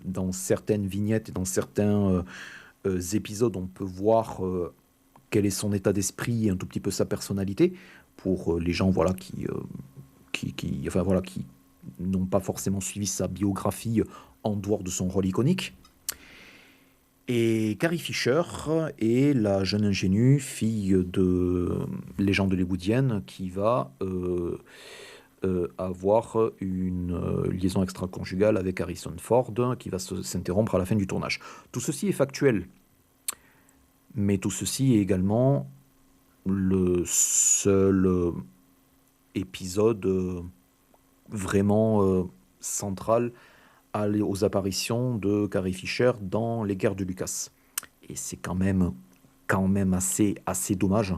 dans certaines vignettes et dans certains épisodes, on peut voir quel est son état d'esprit et un tout petit peu sa personnalité pour les gens voilà, qui n'ont pas forcément suivi sa biographie en dehors de son rôle iconique. Et Carrie Fisher est la jeune ingénue, fille de légende hollywoodienne, qui va avoir une liaison extra-conjugale avec Harrison Ford, qui va s'interrompre à la fin du tournage. Tout ceci est factuel, mais tout ceci est également le seul épisode vraiment central aux apparitions de Carrie Fisher dans les guerres de Lucas. Et c'est quand même assez dommage.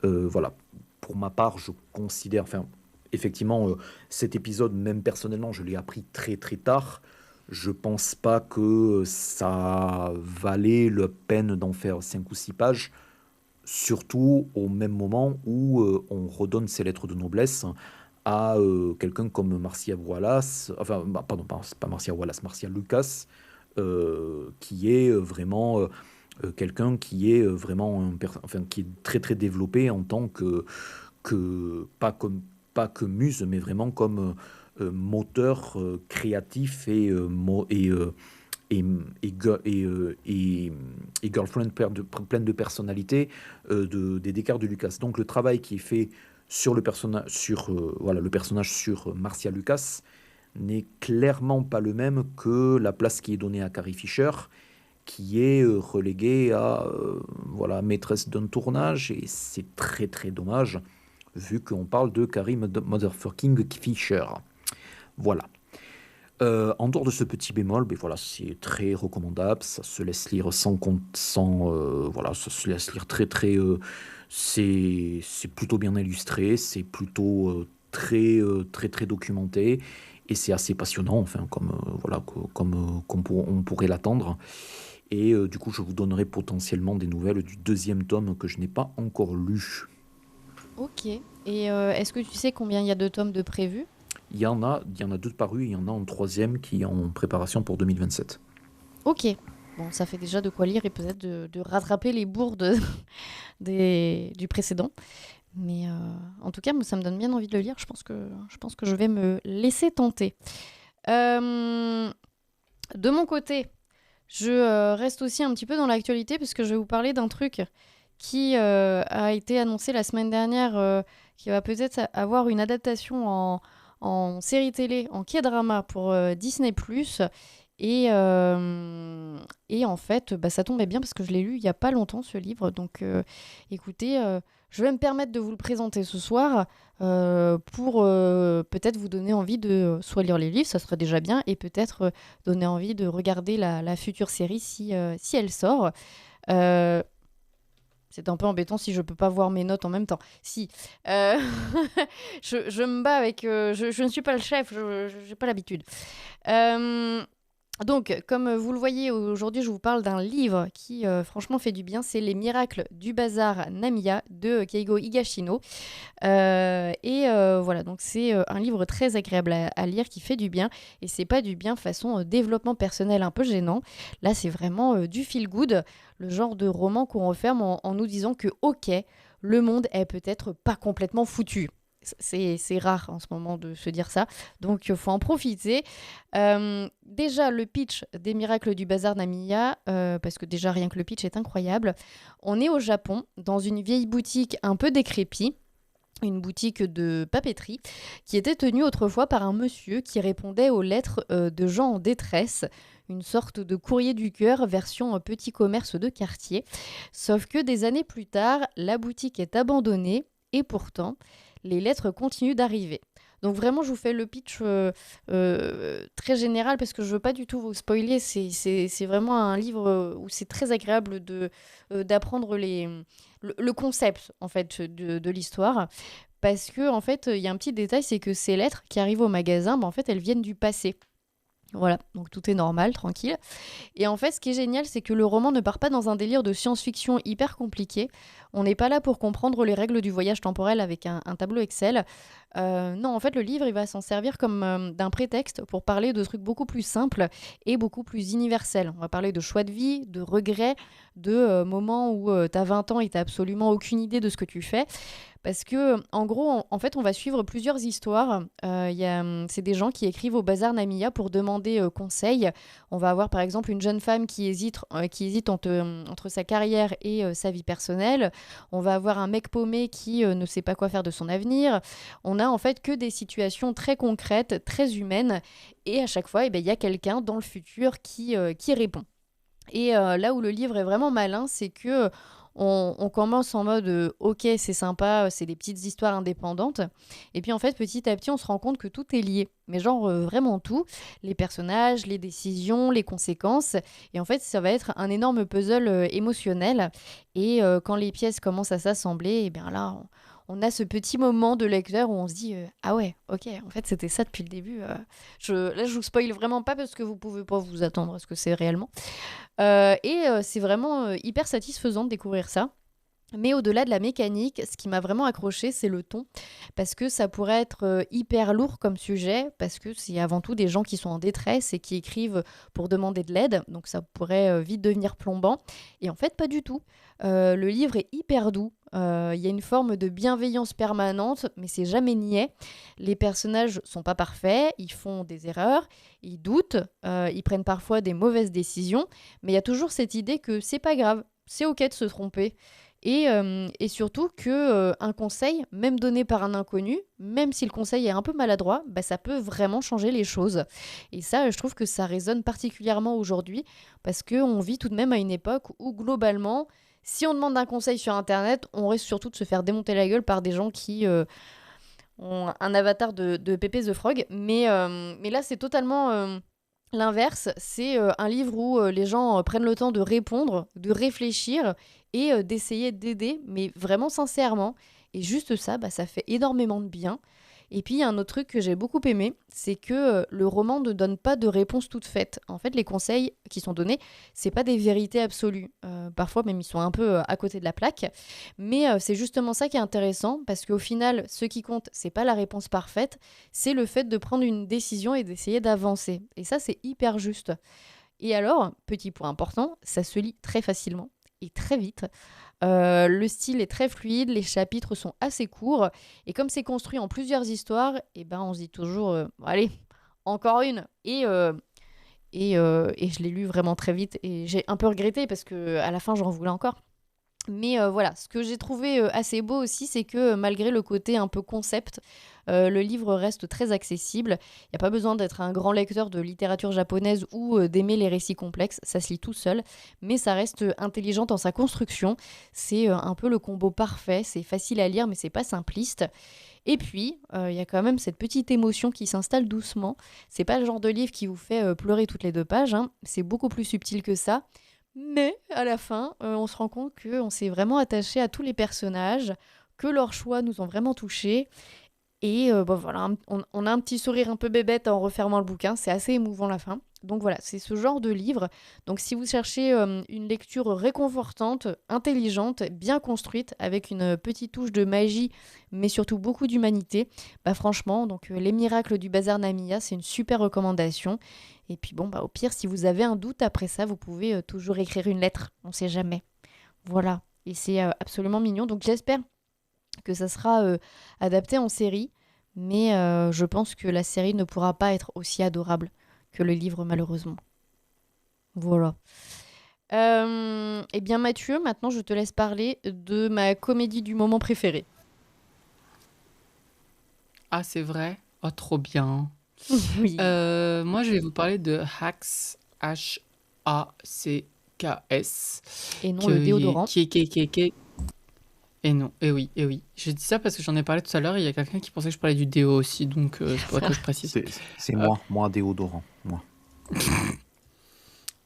Voilà. Pour ma part, je considère, effectivement, cet épisode, même personnellement, je l'ai appris très très tard. Je pense pas que ça valait la peine d'en faire 5 ou 6 pages, surtout au même moment où on redonne ses lettres de noblesse à quelqu'un comme Marcia Wallace, pardon, pas Marcia Wallace, Marcia Lucas, qui est vraiment quelqu'un qui est vraiment qui est très très développé en tant que pas que muse, mais vraiment comme moteur créatif et girlfriend pleine de personnalité des Descartes de Lucas. Donc le travail qui est fait sur le personnage sur Marcia Lucas n'est clairement pas le même que la place qui est donnée à Carrie Fisher, qui est reléguée à maîtresse d'un tournage, et c'est très très dommage vu qu'on parle de Carrie Motherfucking Fisher. Voilà. En dehors de ce petit bémol, c'est très recommandable, ça se laisse lire ça se laisse lire très très, c'est plutôt bien illustré, c'est plutôt très très très documenté, et c'est assez passionnant, on pourrait l'attendre. Et du coup, je vous donnerai potentiellement des nouvelles du deuxième tome que je n'ai pas encore lu. Ok. Et est-ce que tu sais combien il y a de tomes de prévus ? Il y en a 2 de parus, et il y en a un troisième qui est en préparation pour 2027. Ok. Bon, ça fait déjà de quoi lire et peut-être de rattraper les bourdes du précédent. Mais en tout cas, ça me donne bien envie de le lire. Je pense que je vais me laisser tenter. De mon côté, je reste aussi un petit peu dans l'actualité parce que je vais vous parler d'un truc qui a été annoncé la semaine dernière, qui va peut-être avoir une adaptation en série télé, en K-drama pour Disney+. Et en fait, ça tombait bien parce que je l'ai lu il n'y a pas longtemps, ce livre. Donc écoutez, je vais me permettre de vous le présenter ce soir pour peut-être vous donner envie de soit lire les livres, ça serait déjà bien, et peut-être donner envie de regarder la future série si elle sort. C'est un peu embêtant si je peux pas voir mes notes en même temps. Si. Je me bats avec... je ne suis pas le chef, je n'ai pas l'habitude. Donc, comme vous le voyez, aujourd'hui, je vous parle d'un livre qui, franchement, fait du bien. C'est Les Miracles du Bazar Namiya de Keigo Higashino. Voilà, donc c'est un livre très agréable à lire qui fait du bien. Et c'est pas du bien façon développement personnel un peu gênant. Là, c'est vraiment du feel good, le genre de roman qu'on referme en nous disant que, ok, le monde est peut-être pas complètement foutu. C'est rare en ce moment de se dire ça, donc il faut en profiter. Déjà, le pitch des miracles du bazar Namiya, parce que déjà rien que le pitch est incroyable. On est au Japon, dans une vieille boutique un peu décrépite, une boutique de papeterie qui était tenue autrefois par un monsieur qui répondait aux lettres de gens en détresse, une sorte de courrier du cœur version petit commerce de quartier. Sauf que des années plus tard, la boutique est abandonnée et pourtant, les lettres continuent d'arriver. Donc vraiment, je vous fais le pitch très général parce que je veux pas du tout vous spoiler. C'est vraiment un livre où c'est très agréable d'apprendre le concept en fait de l'histoire. Parce que en fait, il y a un petit détail, c'est que ces lettres qui arrivent au magasin, en fait, elles viennent du passé. Voilà, donc tout est normal, tranquille. Et en fait, ce qui est génial, c'est que le roman ne part pas dans un délire de science-fiction hyper compliqué. On n'est pas là pour comprendre les règles du voyage temporel avec un tableau Excel. Non, en fait, le livre, il va s'en servir comme d'un prétexte pour parler de trucs beaucoup plus simples et beaucoup plus universels. On va parler de choix de vie, de regrets, de moments où tu as 20 ans et tu n'as absolument aucune idée de ce que tu fais. Parce que, en gros, en fait, on va suivre plusieurs histoires. C'est des gens qui écrivent au Bazar Namiya pour demander conseil. On va avoir, par exemple, une jeune femme qui hésite entre sa carrière et sa vie personnelle. On va avoir un mec paumé qui ne sait pas quoi faire de son avenir. On a, en fait, que des situations très concrètes, très humaines. Et à chaque fois, il y a quelqu'un dans le futur qui répond. Et là où le livre est vraiment malin, c'est que on commence en mode ok, c'est sympa, c'est des petites histoires indépendantes. Et puis en fait, petit à petit, on se rend compte que tout est lié. Mais genre vraiment tout. Les personnages, les décisions, les conséquences. Et en fait, ça va être un énorme puzzle émotionnel. Et quand les pièces commencent à s'assembler, et bien là, on a ce petit moment de lecteur où on se dit ah ouais, ok, en fait c'était ça depuis le début. Là, je vous spoil vraiment pas parce que vous pouvez pas vous attendre à ce que c'est réellement. C'est vraiment hyper satisfaisant de découvrir ça. Mais au-delà de la mécanique, ce qui m'a vraiment accroché, c'est le ton. Parce que ça pourrait être hyper lourd comme sujet, parce que c'est avant tout des gens qui sont en détresse et qui écrivent pour demander de l'aide. Donc ça pourrait vite devenir plombant. Et en fait, pas du tout. Le livre est hyper doux. Il y a une forme de bienveillance permanente, mais c'est jamais niais. Les personnages sont pas parfaits, ils font des erreurs, ils doutent, ils prennent parfois des mauvaises décisions, mais il y a toujours cette idée que c'est pas grave, c'est ok de se tromper. Et surtout qu'un conseil, même donné par un inconnu, même si le conseil est un peu maladroit, ça peut vraiment changer les choses. Et ça, je trouve que ça résonne particulièrement aujourd'hui, parce qu'on vit tout de même à une époque où globalement, si on demande un conseil sur Internet, on risque surtout de se faire démonter la gueule par des gens qui ont un avatar de Pépé the Frog. Mais là, c'est totalement l'inverse. C'est un livre où les gens prennent le temps de répondre, de réfléchir et d'essayer d'aider, mais vraiment sincèrement. Et juste ça, ça fait énormément de bien. Et puis, il y a un autre truc que j'ai beaucoup aimé, c'est que le roman ne donne pas de réponse toute faite. En fait, les conseils qui sont donnés, c'est pas des vérités absolues. Parfois, même, ils sont un peu à côté de la plaque. Mais c'est justement ça qui est intéressant, parce qu'au final, ce qui compte, c'est pas la réponse parfaite, c'est le fait de prendre une décision et d'essayer d'avancer. Et ça, c'est hyper juste. Et alors, petit point important, ça se lit très facilement et très vite. Le style est très fluide, les chapitres sont assez courts, et comme c'est construit en plusieurs histoires, on se dit toujours allez, encore une. Et je l'ai lu vraiment très vite, et j'ai un peu regretté parce que à la fin j'en voulais encore. Mais voilà, ce que j'ai trouvé assez beau aussi, c'est que malgré le côté un peu concept, le livre reste très accessible. Il n'y a pas besoin d'être un grand lecteur de littérature japonaise ou d'aimer les récits complexes, ça se lit tout seul, mais ça reste intelligent dans sa construction. C'est un peu le combo parfait, c'est facile à lire mais c'est pas simpliste. Et puis, il y a quand même cette petite émotion qui s'installe doucement. C'est pas le genre de livre qui vous fait pleurer toutes les 2 pages, hein. C'est beaucoup plus subtil que ça. Mais à la fin, on se rend compte qu'on s'est vraiment attaché à tous les personnages, que leurs choix nous ont vraiment touchés. Et voilà, on a un petit sourire un peu bébête en refermant le bouquin. C'est assez émouvant la fin. Donc voilà, c'est ce genre de livre. Donc si vous cherchez une lecture réconfortante, intelligente, bien construite, avec une petite touche de magie, mais surtout beaucoup d'humanité, franchement, donc Les Miracles du Bazar Namiya, c'est une super recommandation. Et puis au pire, si vous avez un doute après ça, vous pouvez toujours écrire une lettre. On ne sait jamais. Voilà. Et c'est absolument mignon. Donc j'espère que ça sera adapté en série, mais je pense que la série ne pourra pas être aussi adorable que le livre, malheureusement. Voilà. Eh bien Mathieu, maintenant je te laisse parler de ma comédie du moment préférée. Ah, c'est vrai? Oh, trop bien. Oui. Moi, je vais vous parler de Hacks, Hacks, Et non le déodorant. qui est. Et non, et oui. J'ai dit ça parce que j'en ai parlé tout à l'heure et il y a quelqu'un qui pensait que je parlais du déo aussi, donc c'est pour ça que je précise. C'est Euh, moi, déodorant, moi.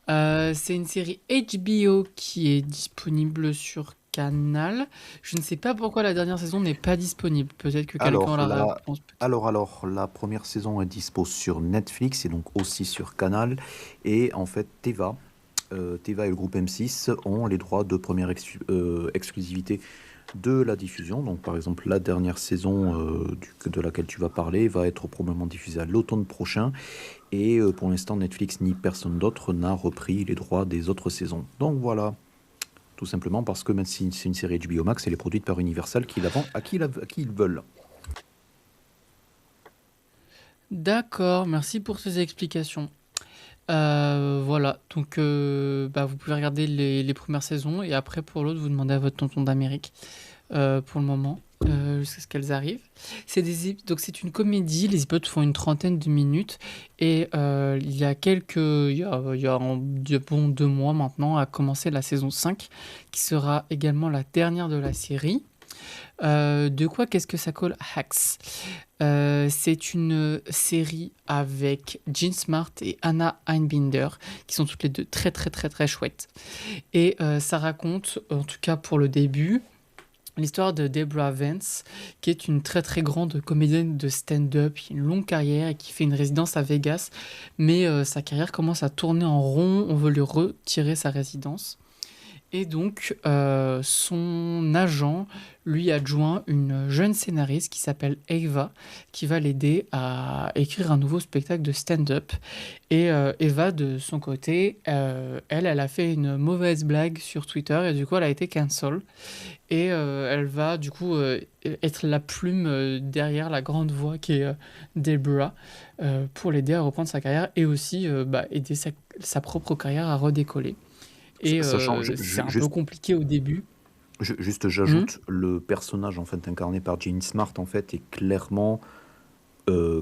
c'est une série HBO qui est disponible sur Canal. Je ne sais pas pourquoi la dernière saison n'est pas disponible. Peut-être que quelqu'un a Alors, la la, réponse. la première saison est dispo sur Netflix et donc aussi sur Canal. Et en fait, Teva et le groupe M6 ont les droits de première exclusivité de la diffusion. Donc, par exemple, la dernière saison de laquelle tu vas parler va être probablement diffusée à l'automne prochain. Et pour l'instant, Netflix ni personne d'autre n'a repris les droits des autres saisons. Donc voilà, tout simplement parce que même si c'est une série HBO Max, elle est produite par Universal qui la vend à qui ils veulent. D'accord, merci pour ces explications. Voilà, donc vous pouvez regarder les premières saisons et après pour l'autre, vous demandez à votre tonton d'Amérique pour le moment, jusqu'à ce qu'elles arrivent. Donc c'est une comédie, les épisodes font une trentaine de minutes et il y a bon 2 mois maintenant a commencé la saison 5 qui sera également la dernière de la série. De quoi qu'est-ce que ça colle Hacks? C'est une série avec Jean Smart et Anna Einbinder qui sont toutes les deux très très très très chouettes. Et ça raconte, en tout cas pour le début, l'histoire de Deborah Vance, qui est une très très grande comédienne de stand-up, qui a une longue carrière et qui fait une résidence à Vegas. Mais sa carrière commence à tourner en rond, on veut lui retirer sa résidence. Et donc, son agent lui adjoint une jeune scénariste qui s'appelle Eva, qui va l'aider à écrire un nouveau spectacle de stand-up. Et Eva, de son côté, elle a fait une mauvaise blague sur Twitter et du coup, elle a été cancel. Et elle va du coup être la plume derrière la grande voix qui est Deborah pour l'aider à reprendre sa carrière et aussi aider sa propre carrière à redécoller. Et Sachant, c'est un peu compliqué au début. Hmm. j'ajoute, le personnage en fait incarné par Jean Smart en fait est clairement euh,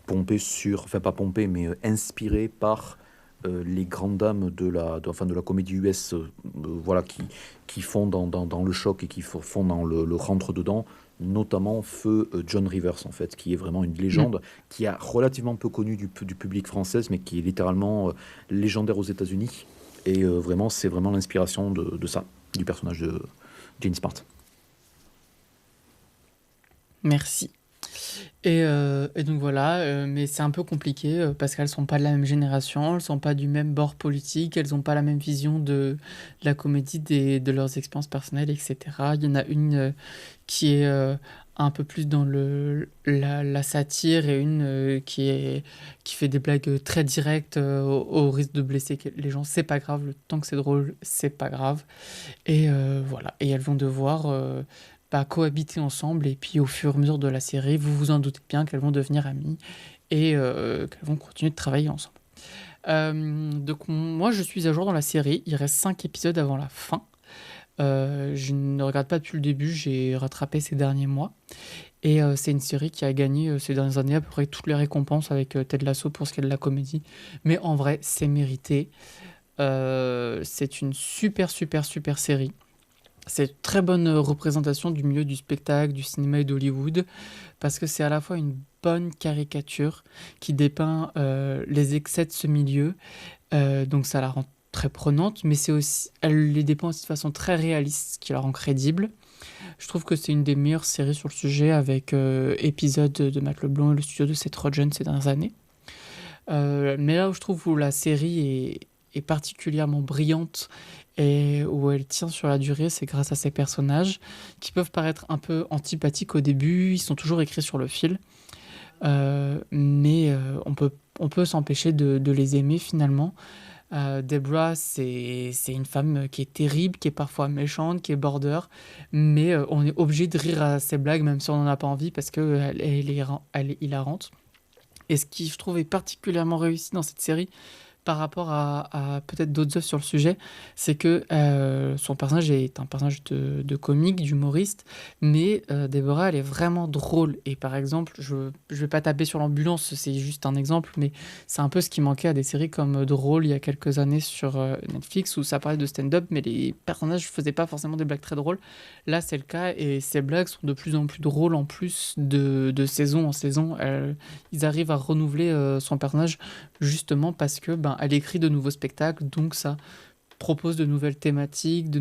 enfin pas pompé, mais inspiré par les grandes dames de la comédie US, voilà, qui font dans le choc et qui font dans le rentre-dedans, notamment feu John Rivers, en fait, qui est vraiment une Hmm. légende, qui a relativement peu connu du public français, mais qui est littéralement légendaire aux États-Unis. Et vraiment, c'est vraiment l'inspiration de ça, du personnage de Gene Smart. Merci. Et donc voilà, mais c'est un peu compliqué parce qu'elles sont pas de la même génération, elles sont pas du même bord politique, elles ont pas la même vision de la comédie de leurs expériences personnelles, etc. Il y en a une qui est un peu plus dans la satire et une qui fait des blagues très directes au risque de blesser les gens. C'est pas grave, le temps que c'est drôle, c'est pas grave. Et voilà, et elles vont devoir cohabiter ensemble, et puis au fur et à mesure de la série, vous vous en doutez bien qu'elles vont devenir amies et qu'elles vont continuer de travailler ensemble. Donc moi je suis à jour dans la série, il reste 5 épisodes avant la fin. Je ne regarde pas depuis le début, j'ai rattrapé ces derniers mois. Et c'est une série qui a gagné ces dernières années à peu près toutes les récompenses avec Ted Lasso pour ce qui est de la comédie. Mais en vrai, c'est mérité. C'est une super, super, super série. C'est une très bonne représentation du milieu du spectacle, du cinéma et d'Hollywood, parce que c'est à la fois une bonne caricature qui dépeint les excès de ce milieu, donc ça la rend très prenante, mais c'est aussi, elle les dépeint aussi de façon très réaliste, ce qui la rend crédible. Je trouve que c'est une des meilleures séries sur le sujet, avec épisode de Matt Leblanc et le studio de Seth Rogen ces dernières années. Mais là où je trouve où la série est particulièrement brillante et où elle tient sur la durée, c'est grâce à ces personnages qui peuvent paraître un peu antipathiques au début, ils sont toujours écrits sur le fil, mais on peut s'empêcher de les aimer finalement, Deborah, c'est une femme qui est terrible, qui est parfois méchante, qui est border, mais on est obligé de rire à ses blagues, même si on n'en a pas envie, parce qu'elle elle est hilarante. Et ce qui, je trouve, est particulièrement réussi dans cette série, par rapport à peut-être d'autres œuvres sur le sujet, c'est que son personnage est un personnage de comique, d'humoriste, mais Deborah, elle est vraiment drôle. Et par exemple, je vais pas taper sur l'ambulance, c'est juste un exemple, mais c'est un peu ce qui manquait à des séries comme Drôle il y a quelques années sur Netflix, où ça parlait de stand-up, mais les personnages faisaient pas forcément des blagues très drôles. Là, c'est le cas, et ces blagues sont de plus en plus drôles en plus de saison en saison. Ils arrivent à renouveler son personnage justement parce que elle écrit de nouveaux spectacles, donc ça propose de nouvelles thématiques, de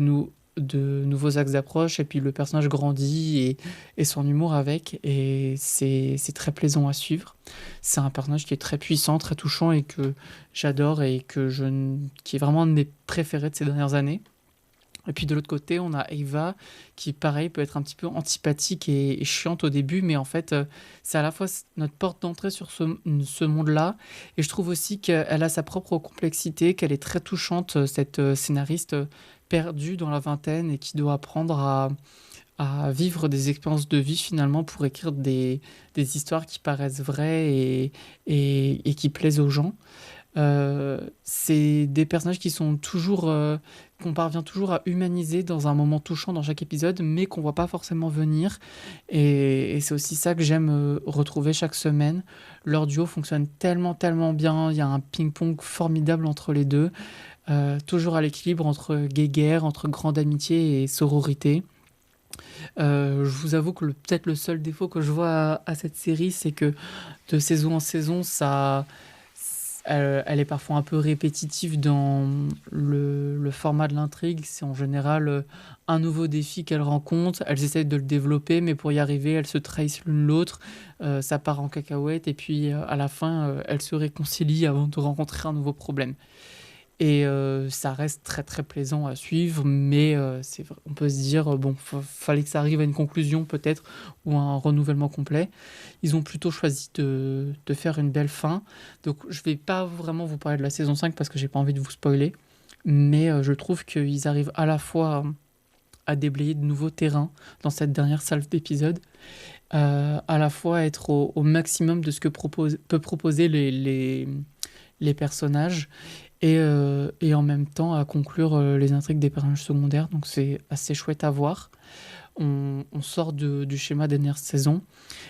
nouveaux axes d'approche, et puis le personnage grandit et son humour avec, et c'est très plaisant à suivre. C'est un personnage qui est très puissant, très touchant, et que j'adore, et qui est vraiment un de mes préférés de ces dernières années. Et puis de l'autre côté, on a Ava qui, pareil, peut être un petit peu antipathique et chiante au début, mais en fait, c'est à la fois notre porte d'entrée sur ce monde-là. Et je trouve aussi qu'elle a sa propre complexité, qu'elle est très touchante, cette scénariste perdue dans la vingtaine et qui doit apprendre à vivre des expériences de vie finalement pour écrire des histoires qui paraissent vraies et qui plaisent aux gens. C'est des personnages qui sont toujours qu'on parvient toujours à humaniser dans un moment touchant dans chaque épisode, mais qu'on voit pas forcément venir. Et c'est aussi ça que j'aime retrouver chaque semaine. Leur duo fonctionne tellement bien. Il y a un ping-pong formidable entre les deux, toujours à l'équilibre entre guéguerre, entre grande amitié et sororité. Je vous avoue que peut-être le seul défaut que je vois à cette série, c'est que de saison en saison, elle est parfois un peu répétitive dans le format de l'intrigue. C'est en général un nouveau défi qu'elles rencontrent. Elles essayent de le développer, mais pour y arriver, elles se trahissent l'une l'autre. Ça part en cacahuète, et puis à la fin, elles se réconcilient avant de rencontrer un nouveau problème. Et ça reste très très plaisant à suivre, mais on peut se dire, bon, fallait que ça arrive à une conclusion peut-être, ou à un renouvellement complet. Ils ont plutôt choisi de faire une belle fin. Donc je vais pas vraiment vous parler de la saison 5 parce que j'ai pas envie de vous spoiler, mais je trouve qu'ils arrivent à la fois à déblayer de nouveaux terrains dans cette dernière salve d'épisodes, à la fois être au maximum de ce que peut proposer les personnages, et en même temps à conclure les intrigues des personnages secondaires. Donc c'est assez chouette à voir. On sort du schéma des dernières saisons.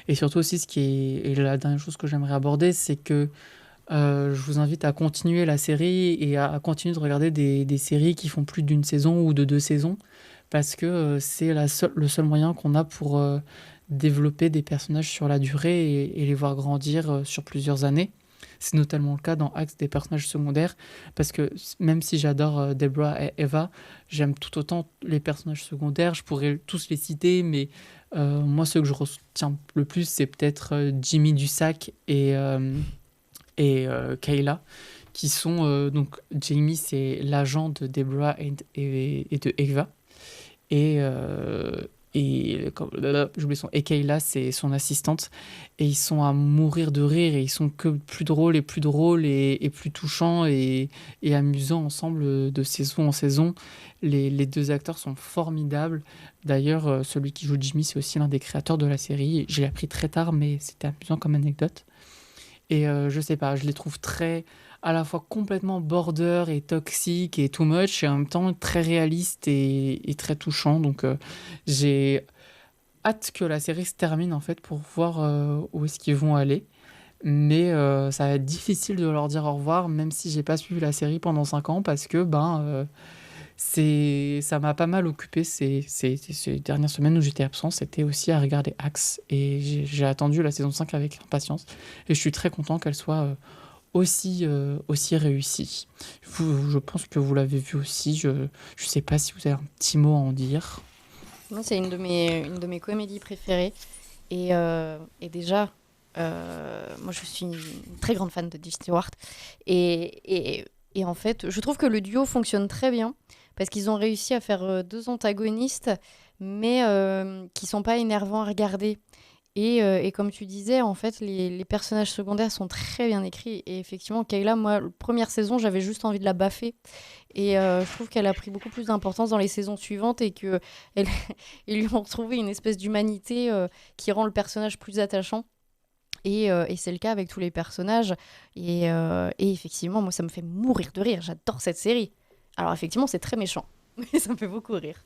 Et surtout aussi, et la dernière chose que j'aimerais aborder, c'est que je vous invite à continuer la série et à continuer de regarder des séries qui font plus d'une saison ou de 2 saisons, parce que c'est le seul moyen qu'on a pour développer des personnages sur la durée et les voir grandir sur plusieurs années. C'est notamment le cas dans Axe des personnages secondaires, parce que même si j'adore Deborah et Ava, j'aime tout autant les personnages secondaires. Je pourrais tous les citer, mais moi, ceux que je retiens le plus, c'est peut-être Jimmy Dusac et Kayla, qui sont... donc, Jamie, c'est l'agent de Deborah et de Ava. Et Kayla, c'est son assistante, et ils sont à mourir de rire, et ils sont que plus drôles et plus touchants et amusants ensemble de saison en saison. Les deux acteurs sont formidables. D'ailleurs, celui qui joue Jimmy, c'est aussi l'un des créateurs de la série. Je l'ai appris très tard, mais c'était amusant comme anecdote. Et je sais pas, je les trouve à la fois complètement border et toxique et too much, et en même temps très réaliste et très touchant. Donc j'ai hâte que la série se termine en fait pour voir où est-ce qu'ils vont aller. Mais ça va être difficile de leur dire au revoir, même si j'ai pas suivi la série pendant 5 ans, parce que ça m'a pas mal occupé ces dernières semaines où j'étais absent. C'était aussi à regarder Axe, et j'ai attendu la saison 5 avec impatience, et je suis très content qu'elle soit aussi réussie. Je pense que vous l'avez vu aussi. Je sais pas si vous avez un petit mot à en dire. Non, c'est une de mes comédies préférées. Et déjà, moi je suis une très grande fan de Steve Stewart. Et en fait, je trouve que le duo fonctionne très bien, parce qu'ils ont réussi à faire 2 antagonistes, mais qui sont pas énervants à regarder. Et comme tu disais, en fait, les personnages secondaires sont très bien écrits. Et effectivement, Kayla, moi, la première saison, j'avais juste envie de la baffer. Et je trouve qu'elle a pris beaucoup plus d'importance dans les saisons suivantes et que elle, ils lui ont retrouvé une espèce d'humanité qui rend le personnage plus attachant. Et c'est le cas avec tous les personnages. Et effectivement, moi, ça me fait mourir de rire. J'adore cette série. Alors, effectivement, c'est très méchant. Mais ça me fait beaucoup rire.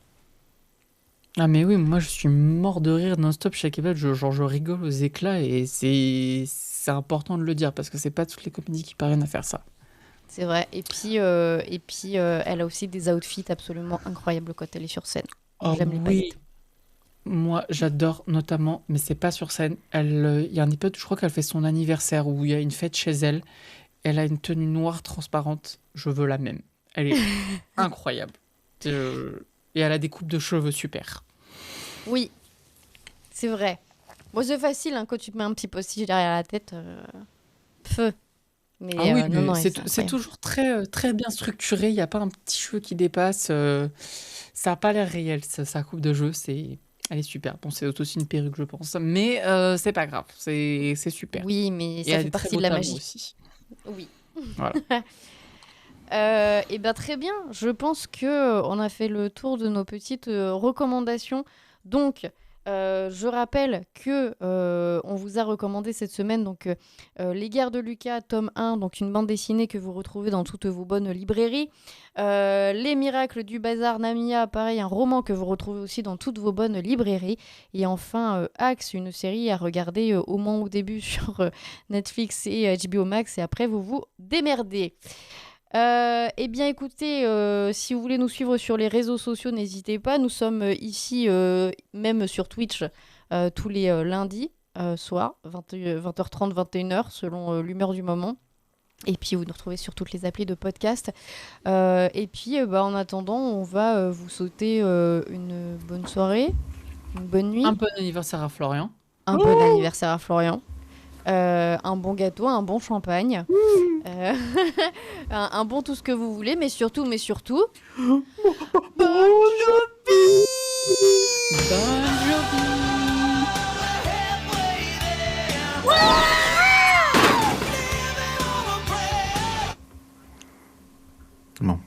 Ah mais oui, moi je suis mort de rire non-stop chaque épisode, je rigole aux éclats et c'est important de le dire parce que c'est pas toutes les comédies qui parviennent à faire ça. C'est vrai. Et puis elle a aussi des outfits absolument incroyables quand elle est sur scène. Oh J'aime les oui, paillettes. moi j'adore notamment, mais c'est pas sur scène. Il y a un épisode, je crois qu'elle fait son anniversaire où il y a une fête chez elle. Elle a une tenue noire transparente, je veux la même. Elle est incroyable. Et elle a des coupes de cheveux super. Oui, c'est vrai. Bon, c'est facile hein, quand tu te mets un petit postiche derrière la tête. Feu. Ah Mais oui, non, mais non, c'est c'est incroyable. toujours très bien structuré. Il n'y a pas un petit cheveu qui dépasse. Ça n'a pas l'air réel. Sa coupe de cheveux, elle est super. Bon, c'est aussi une perruque, je pense. Mais c'est pas grave. C'est super. Oui, mais Et elle ça a fait des très partie de beaux la talons magie. aussi. Oui. Voilà. Et ben très bien. Je pense que on a fait le tour de nos petites recommandations. Donc, je rappelle que on vous a recommandé cette semaine Les Guerres de Lucas, tome 1, donc une bande dessinée que vous retrouvez dans toutes vos bonnes librairies. Les Miracles du Bazar Namiya, pareil, un roman que vous retrouvez aussi dans toutes vos bonnes librairies. Et enfin, Axe, une série à regarder au moins au début sur Netflix et HBO Max, et après vous vous démerdez. Eh bien, écoutez, si vous voulez nous suivre sur les réseaux sociaux, n'hésitez pas. Nous sommes ici, même sur Twitch, tous les lundis soir, 20h30, 21h, selon l'humeur du moment. Et puis, vous nous retrouvez sur toutes les applis de podcast. Et puis, en attendant, on va vous souhaiter une bonne soirée, une bonne Un nuit, bon anniversaire à Florian. un bon anniversaire à Florian, un bon gâteau, un bon champagne. Euh, un bon tout ce que vous voulez, mais surtout, Bonne journée. Bon.